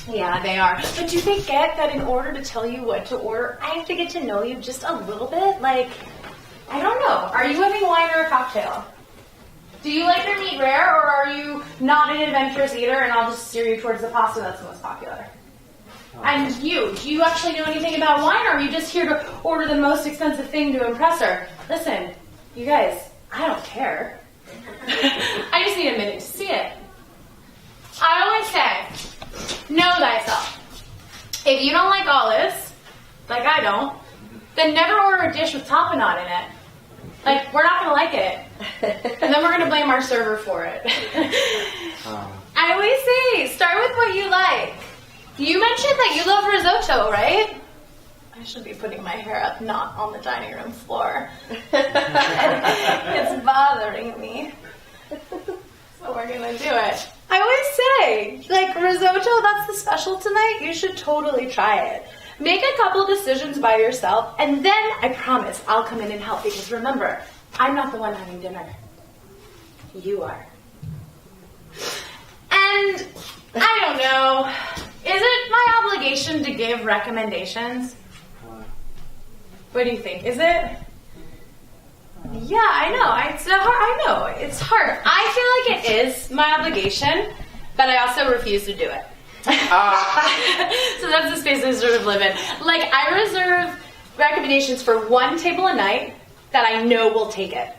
Yeah, they are. But do they get that in order to tell you what to order, I have to get to know you just a little bit? Like, I don't know. Are you having wine or a cocktail? Do you like your meat rare, or are you not an adventurous eater and I'll just steer you towards the pasta that's most popular? And you, do you actually know anything about wine, or are you just here to order the most expensive thing to impress her? Listen, you guys, I don't care. I just need a minute to see it. I always say, know thyself. If you don't like olives, like I don't, then never order a dish with tapenade in it. Like, we're not going to like it. And then we're going to blame our server for it. I always say, start with what you like. You mentioned that you love risotto, right? I should be putting my hair up, not on the dining room floor. It's bothering me. So we're going to do it. I always say, like risotto, that's the special tonight. You should totally try it. Make a couple decisions by yourself, and then I promise I'll come in and help, because remember, I'm not the one having dinner. You are. And I don't know, is it my obligation to give recommendations? What do you think? Is it? Yeah, I know. I know. It's hard. I feel like it is my obligation, but I also refuse to do it. So that's the space I sort of live in. Like, I reserve recommendations for one table a night that I know will take it.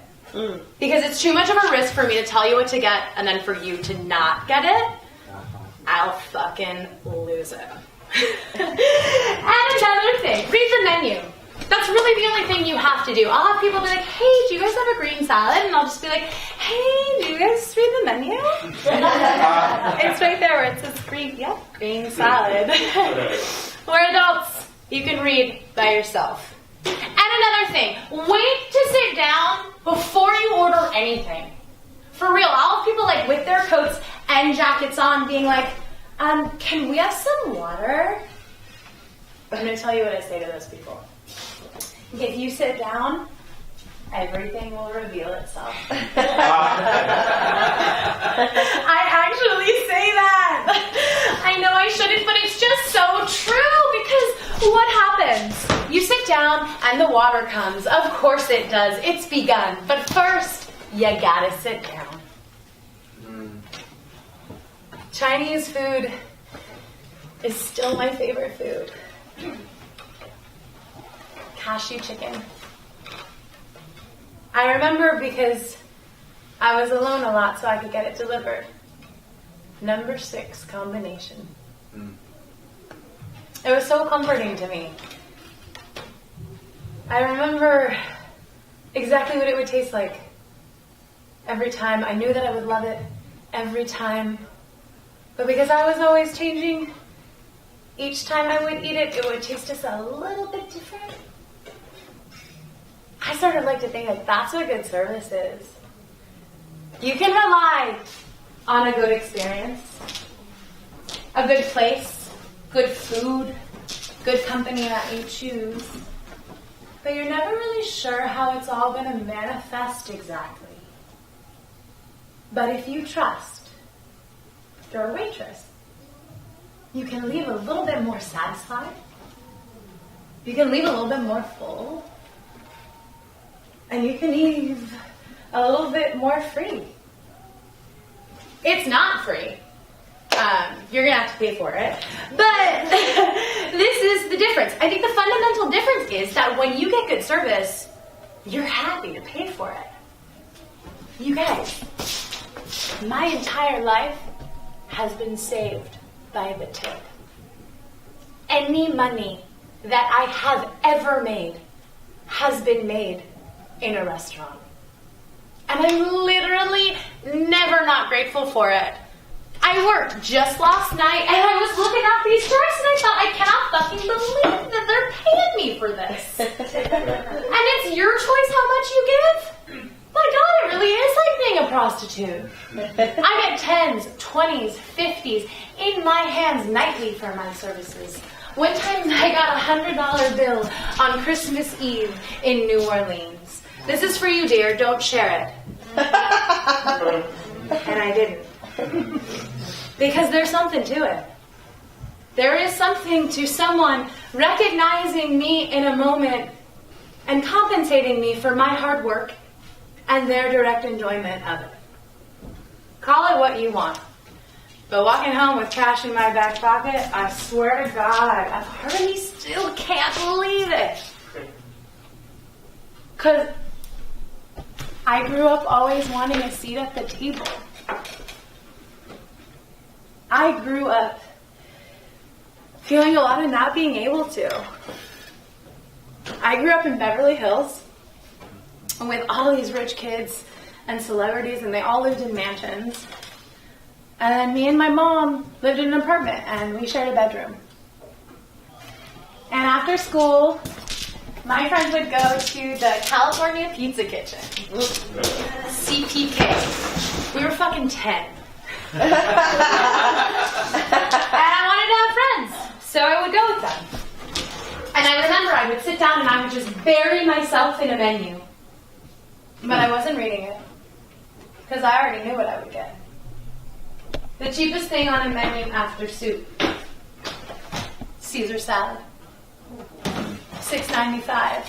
Because it's too much of a risk for me to tell you what to get and then for you to not get it. I'll fucking lose it. And another thing, read the menu. That's really the only thing you have to do. I'll have people be like, hey, do you guys have a green salad? And I'll just be like, hey, do you guys read the menu? It's right there where it says green salad. We're adults. You can read by yourself. And another thing, wait to sit down before you order anything. For real, I'll have people like with their coats and jackets on being like, can we have some water? I'm going to tell you what I say to those people. If you sit down, everything will reveal itself. I actually say that. I know I shouldn't, but it's just so true, because what happens? You sit down and the water comes. Of course it does. It's begun. But first, you gotta sit down. Chinese food is still my favorite food. Cashew chicken. I remember because I was alone a lot, so I could get it delivered. Number 6 combination. It was so comforting to me. I remember exactly what it would taste like. Every time, I knew that I would love it. Every time. But because I was always changing, each time I would eat it, it would taste just a little bit different. I sort of like to think like that's what good service is. You can rely on a good experience, a good place, good food, good company that you choose, but you're never really sure how it's all going to manifest exactly. But if you trust your waitress, you can leave a little bit more satisfied. You can leave a little bit more full. And you can leave a little bit more free. It's not free. You're going to have to pay for it. But this is the difference. I think the fundamental difference is that when you get good service, you're happy to pay for it. You guys, my entire life has been saved by the tip. Any money that I have ever made has been made in a restaurant. And I'm literally never not grateful for it. I worked just last night and I was looking at these charts and I thought, I cannot fucking believe that they're paying me for this. And it's your choice how much you give? My God, it really is like being a prostitute. I get 10s, 20s, 50s in my hands nightly for my services. One time I got $100 bill on Christmas Eve in New Orleans. This is for you, dear. Don't share it. And I didn't. Because there's something to it. There is something to someone recognizing me in a moment and compensating me for my hard work and their direct enjoyment of it. Call it what you want. But walking home with cash in my back pocket, I swear to God, a part of me still can't believe it. Because I grew up always wanting a seat at the table. I grew up feeling a lot of not being able to. I grew up in Beverly Hills with all these rich kids and celebrities, and they all lived in mansions. And then me and my mom lived in an apartment, and we shared a bedroom. And after school, my friends would go to the California Pizza Kitchen. CPK. We were fucking 10. And I wanted to have friends, so I would go with them. And I remember I would sit down and I would just bury myself in a menu. But I wasn't reading it, because I already knew what I would get. The cheapest thing on a menu after soup, Caesar salad, $6.95.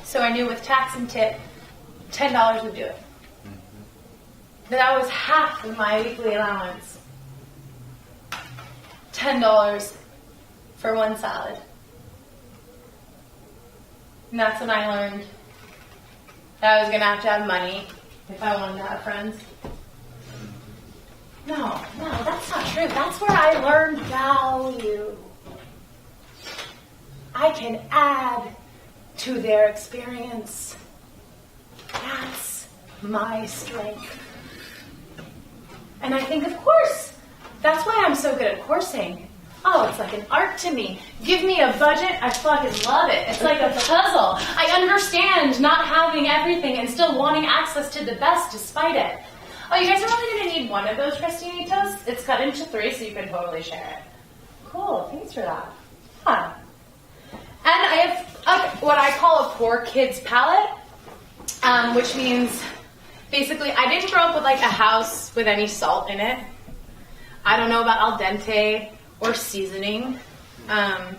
So I knew with tax and tip, $10 would do it. But that was half of my weekly allowance. $10 for one salad. And that's when I learned that I was going to have money if I wanted to have friends. No, that's not true. That's where I learned value. I can add to their experience. That's my strength. And I think, of course, that's why I'm so good at coursing. Oh, it's like an art to me. Give me a budget, I fucking love it. It's like a puzzle. I understand not having everything and still wanting access to the best despite it. Oh, you guys are only going to need one of those crostinitos? It's cut into 3, so you can totally share it. Cool, thanks for that. Huh. And I have what I call a poor kid's palate, which means basically I didn't grow up with like a house with any salt in it. I don't know about al dente or seasoning. And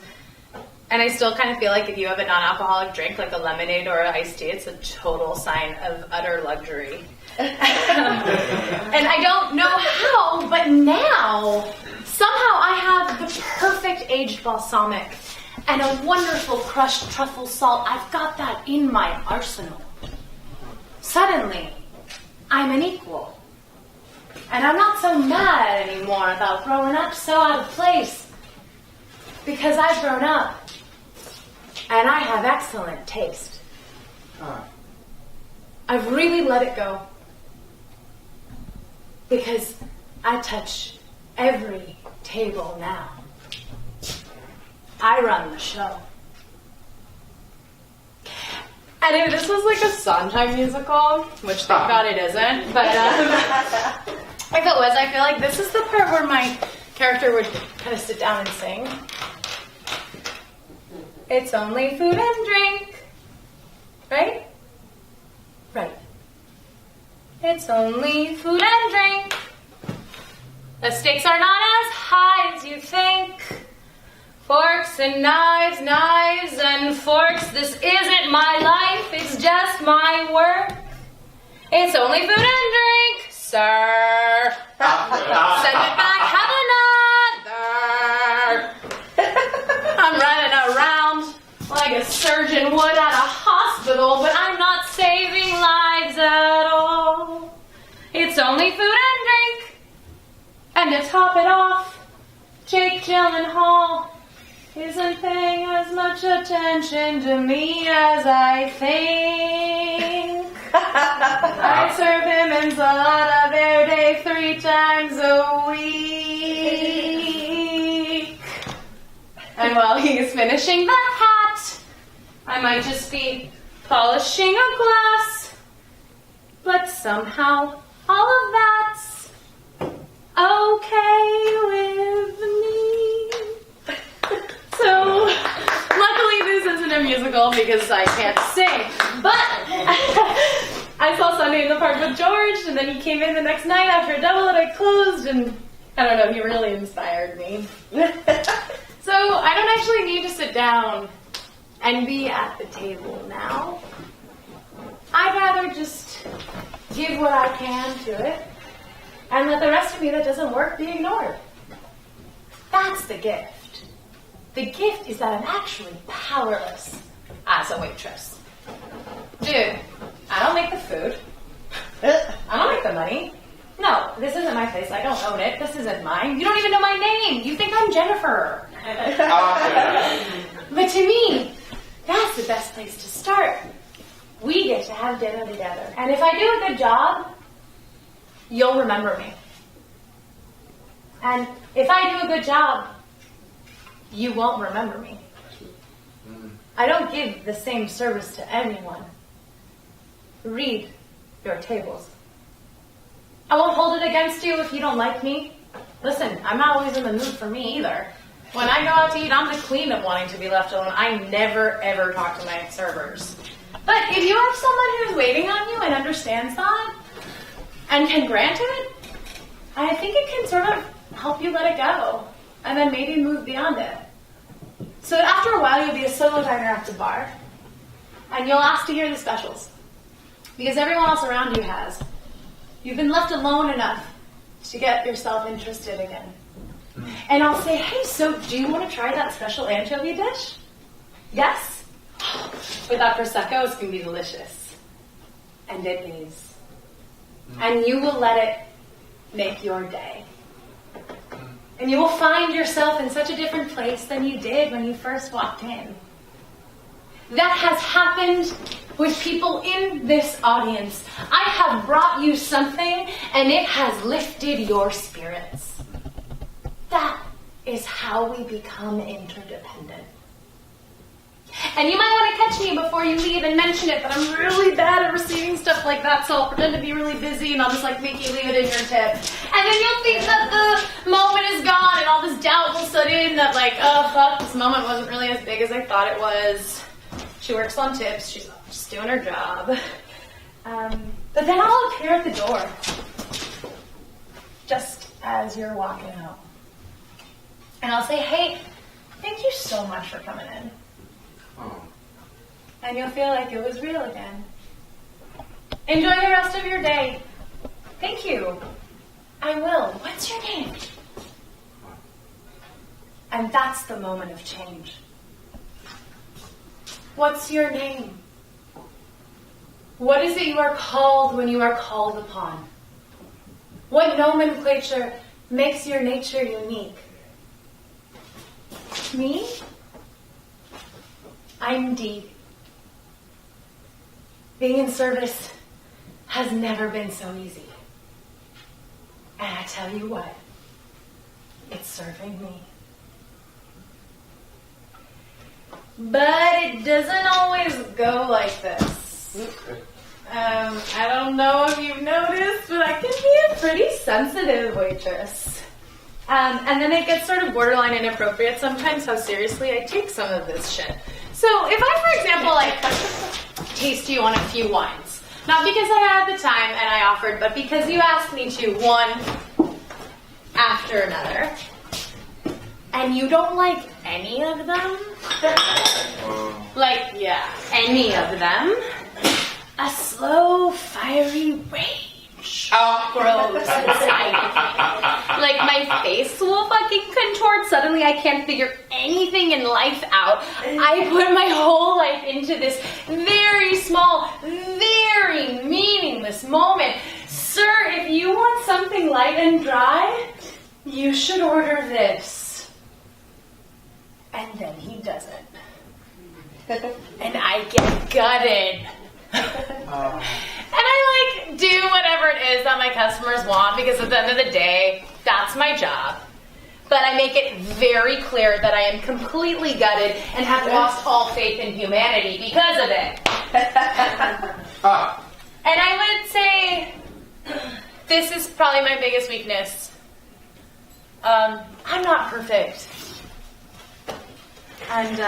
I still kind of feel like if you have a non-alcoholic drink, like a lemonade or an iced tea, it's a total sign of utter luxury. And I don't know how, but now, somehow I have the perfect aged balsamic and a wonderful crushed truffle salt. I've got that in my arsenal. Suddenly, I'm an equal. And I'm not so mad anymore about growing up so out of place. Because I've grown up. And I have excellent taste. I've really let it go. Because I touch every table now. I run the show. And if this was like a Sondheim musical, which thank God it isn't, but if it was, I feel like this is the part where my character would kind of sit down and sing. It's only food and drink. Right? Right. It's only food and drink. The stakes are not as high as you think. Forks and knives, knives and forks. This isn't my life, it's just my work. It's only food and drink, sir. Send it back, have another. I'm running around like a surgeon would at a hospital, but I'm not saving lives at all. It's only food and drink. And to top it off, Jake Gyllenhaal isn't paying as much attention to me as I think. I serve him ensalada verde 3 times a week. And while he's finishing the hat, I might just be polishing a glass. But somehow, all of that's okay with me. So, luckily this isn't a musical because I can't sing. But I saw Sunday in the Park with George, and then he came in the next night after a double and I closed, and I don't know, he really inspired me. So I don't actually need to sit down and be at the table now. I'd rather just give what I can to it and let the rest of me that doesn't work be ignored. That's the gift. The gift is that I'm actually powerless as a waitress. Dude, I don't make the food. I don't make the money. No, this isn't my place. I don't own it. This isn't mine. You don't even know my name. You think I'm Jennifer. But to me, that's the best place to start. We get to have dinner together. And if I do a good job, you'll remember me. And if I do a good job, you won't remember me. I don't give the same service to anyone. Read your tables. I won't hold it against you if you don't like me. Listen, I'm not always in the mood for me either. When I go out to eat, I'm the queen of wanting to be left alone. I never, ever talk to my servers. But if you have someone who's waiting on you and understands that and can grant it, I think it can sort of help you let it go and then maybe move beyond it. So that after a while, you'll be a solo diner at the bar and you'll ask to hear the specials because everyone else around you has. You've been left alone enough to get yourself interested again. And I'll say, hey, so do you want to try that special anchovy dish? Yes? With that Prosecco, it's going to be delicious. And it is. And you will let it make your day. And you will find yourself in such a different place than you did when you first walked in. That has happened with people in this audience. I have brought you something, and it has lifted your spirits. That is how we become interdependent. And you might want to catch me before you leave and mention it, but I'm really bad at receiving stuff like that, so I'll pretend to be really busy and I'll just make you leave it in your tip. And then you'll think that the moment is gone and all this doubt will set in that oh fuck, this moment wasn't really as big as I thought it was. She works on tips, she's just doing her job. But then I'll appear at the door, just as you're walking out. And I'll say, hey, thank you so much for coming in. And you'll feel like it was real again. Enjoy the rest of your day. Thank you. I will. What's your name? And that's the moment of change. What's your name? What is it you are called when you are called upon? What nomenclature makes your nature unique? Me? I'm Dee. Being in service has never been so easy. And I tell you what, it's serving me. But it doesn't always go like this. I don't know if you've noticed, but I can be a pretty sensitive waitress. And then it gets sort of borderline inappropriate sometimes how seriously I take some of this shit. So if I, for example, taste you on a few wines, not because I had the time and I offered, but because you asked me to, one after another, and you don't like any of them, any of them, a slow, fiery rage grows inside me. Like my face will fucking contort. Suddenly I can't figure anything in life out. I put my whole life into this very small, very meaningless moment. Sir, if you want something light and dry, you should order this. And then he doesn't. And I get gutted. And I do whatever it is that my customers want because at the end of the day, that's my job. But I make it very clear that I am completely gutted and have lost all faith in humanity because of it. And I would say this is probably my biggest weakness. I'm not perfect. And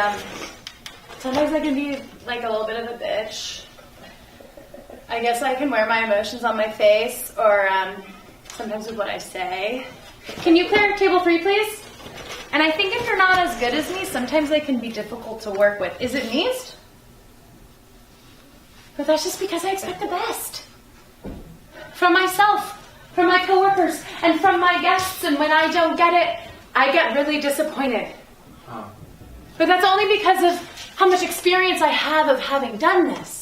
sometimes I can be like a little bit of a bitch. I guess I can wear my emotions on my face or sometimes with what I say. Can you clear table 3, please? And I think if you're not as good as me, sometimes they can be difficult to work with. Is it meased? But that's just because I expect the best. From myself, from my coworkers, and from my guests. And when I don't get it, I get really disappointed. But that's only because of how much experience I have of having done this.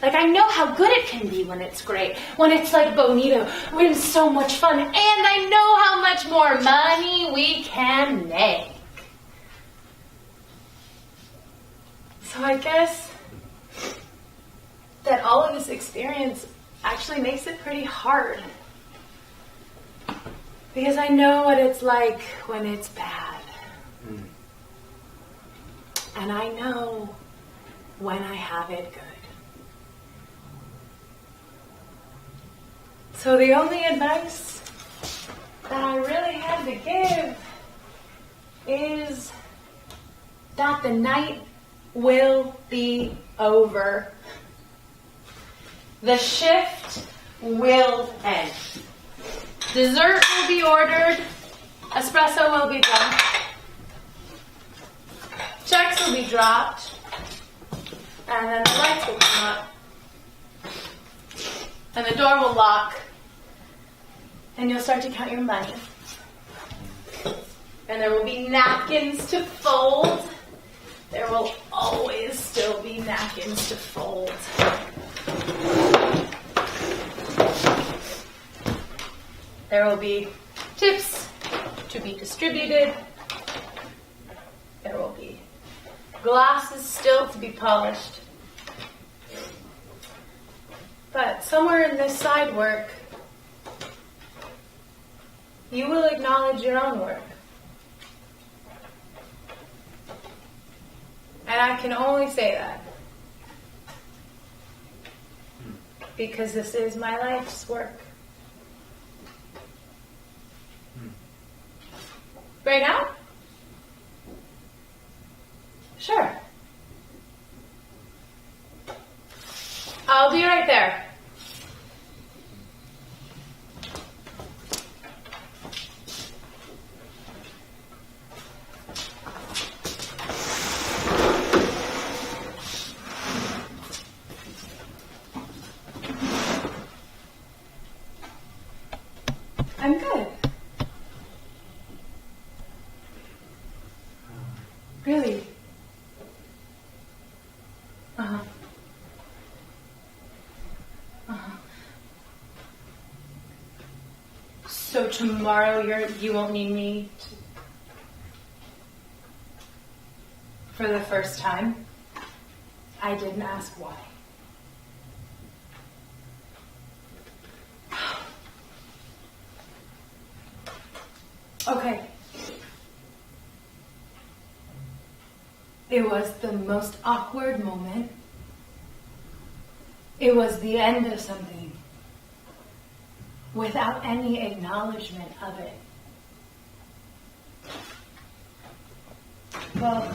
Like, I know how good it can be when it's great, when it's like bonito, when it's so much fun, and I know how much more money we can make. So I guess that all of this experience actually makes it pretty hard. Because I know what it's like when it's bad. And I know when I have it good. So the only advice that I really had to give is that the night will be over. The shift will end. Dessert will be ordered. Espresso will be done. Checks will be dropped. And then the lights will come up. And the door will lock. And you'll start to count your money. And there will be napkins to fold. There will always still be napkins to fold. There will be tips to be distributed. There will be glasses still to be polished. But somewhere in this side work, you will acknowledge your own work. And I can only say that because this is my life's work. Right now? Sure. I'll be right there. I'm good. Really? Uh-huh. Uh-huh. So tomorrow you won't need me for the first time? I didn't ask why. Okay. It was the most awkward moment. It was the end of something without any acknowledgement of it. Well,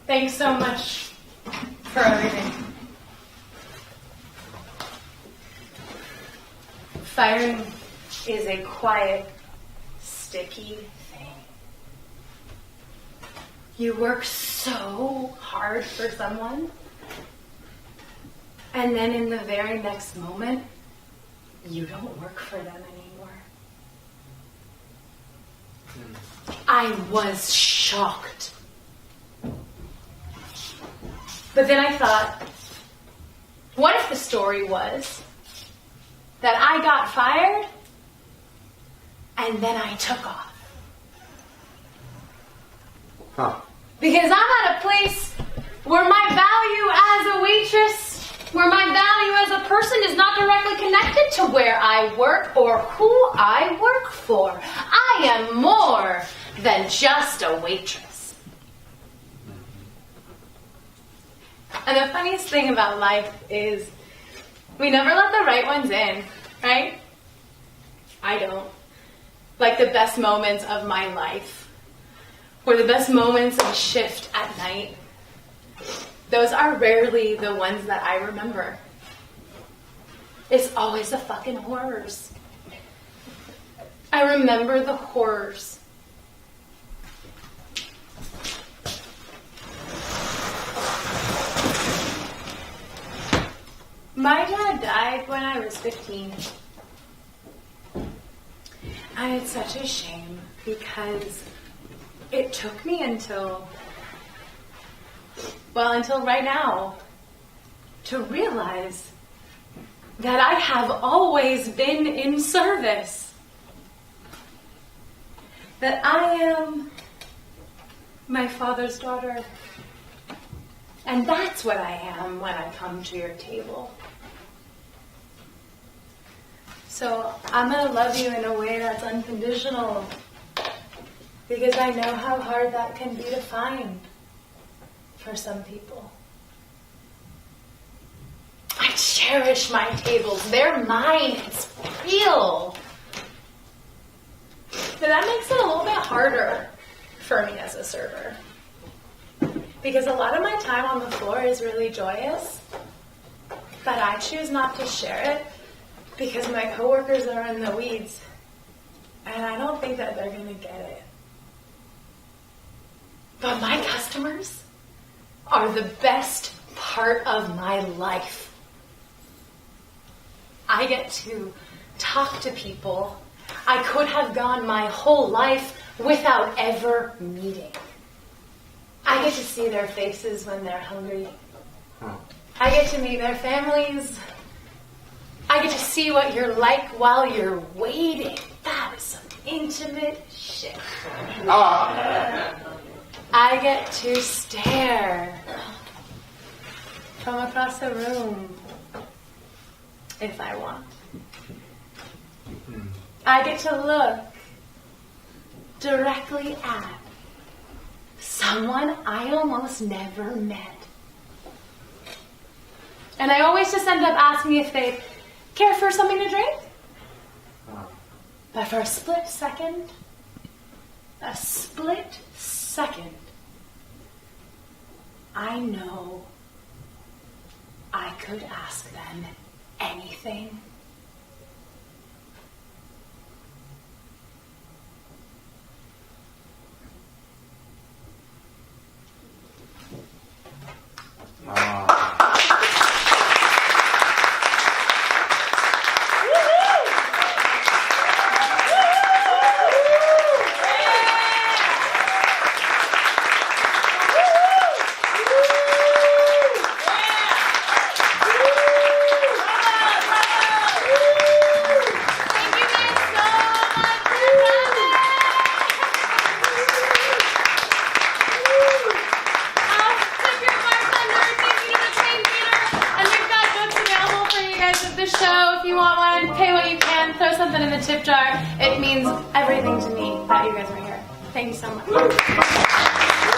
thanks so much for everything. Firing is a quiet, sticky thing. You work so hard for someone, and then in the very next moment, you don't work for them anymore. I was shocked. But then I thought, what if the story was that I got fired and then I took off? Huh. Because I'm at a place where my value as a waitress, where my value as a person is not directly connected to where I work or who I work for. I am more than just a waitress. And the funniest thing about life is we never let the right ones in, right? I don't. Like the best moments of my life or the best moments of shift at night, those are rarely the ones that I remember. It's always the fucking horrors. I remember the horrors. My dad died when I was 15. And it's such a shame because it took me until right now to realize that I have always been in service. That I am my father's daughter. And that's what I am when I come to your table. So I'm going to love you in a way that's unconditional. Because I know how hard that can be to find for some people. I cherish my tables. They're mine. It's real. But that makes it a little bit harder for me as a server. Because a lot of my time on the floor is really joyous, but I choose not to share it because my coworkers are in the weeds, and I don't think that they're going to get it. But my customers are the best part of my life. I get to talk to people I could have gone my whole life without ever meeting. I get to see their faces when they're hungry. I get to meet their families. I get to see what you're like while you're waiting. That is some intimate shit. I get to stare from across the room if I want. I get to look directly at someone I almost never met. And I always just end up asking if they care for something to drink. But for a split second, I know I could ask them anything. Tip jar. It means everything to me that you guys are here. Thank you so much.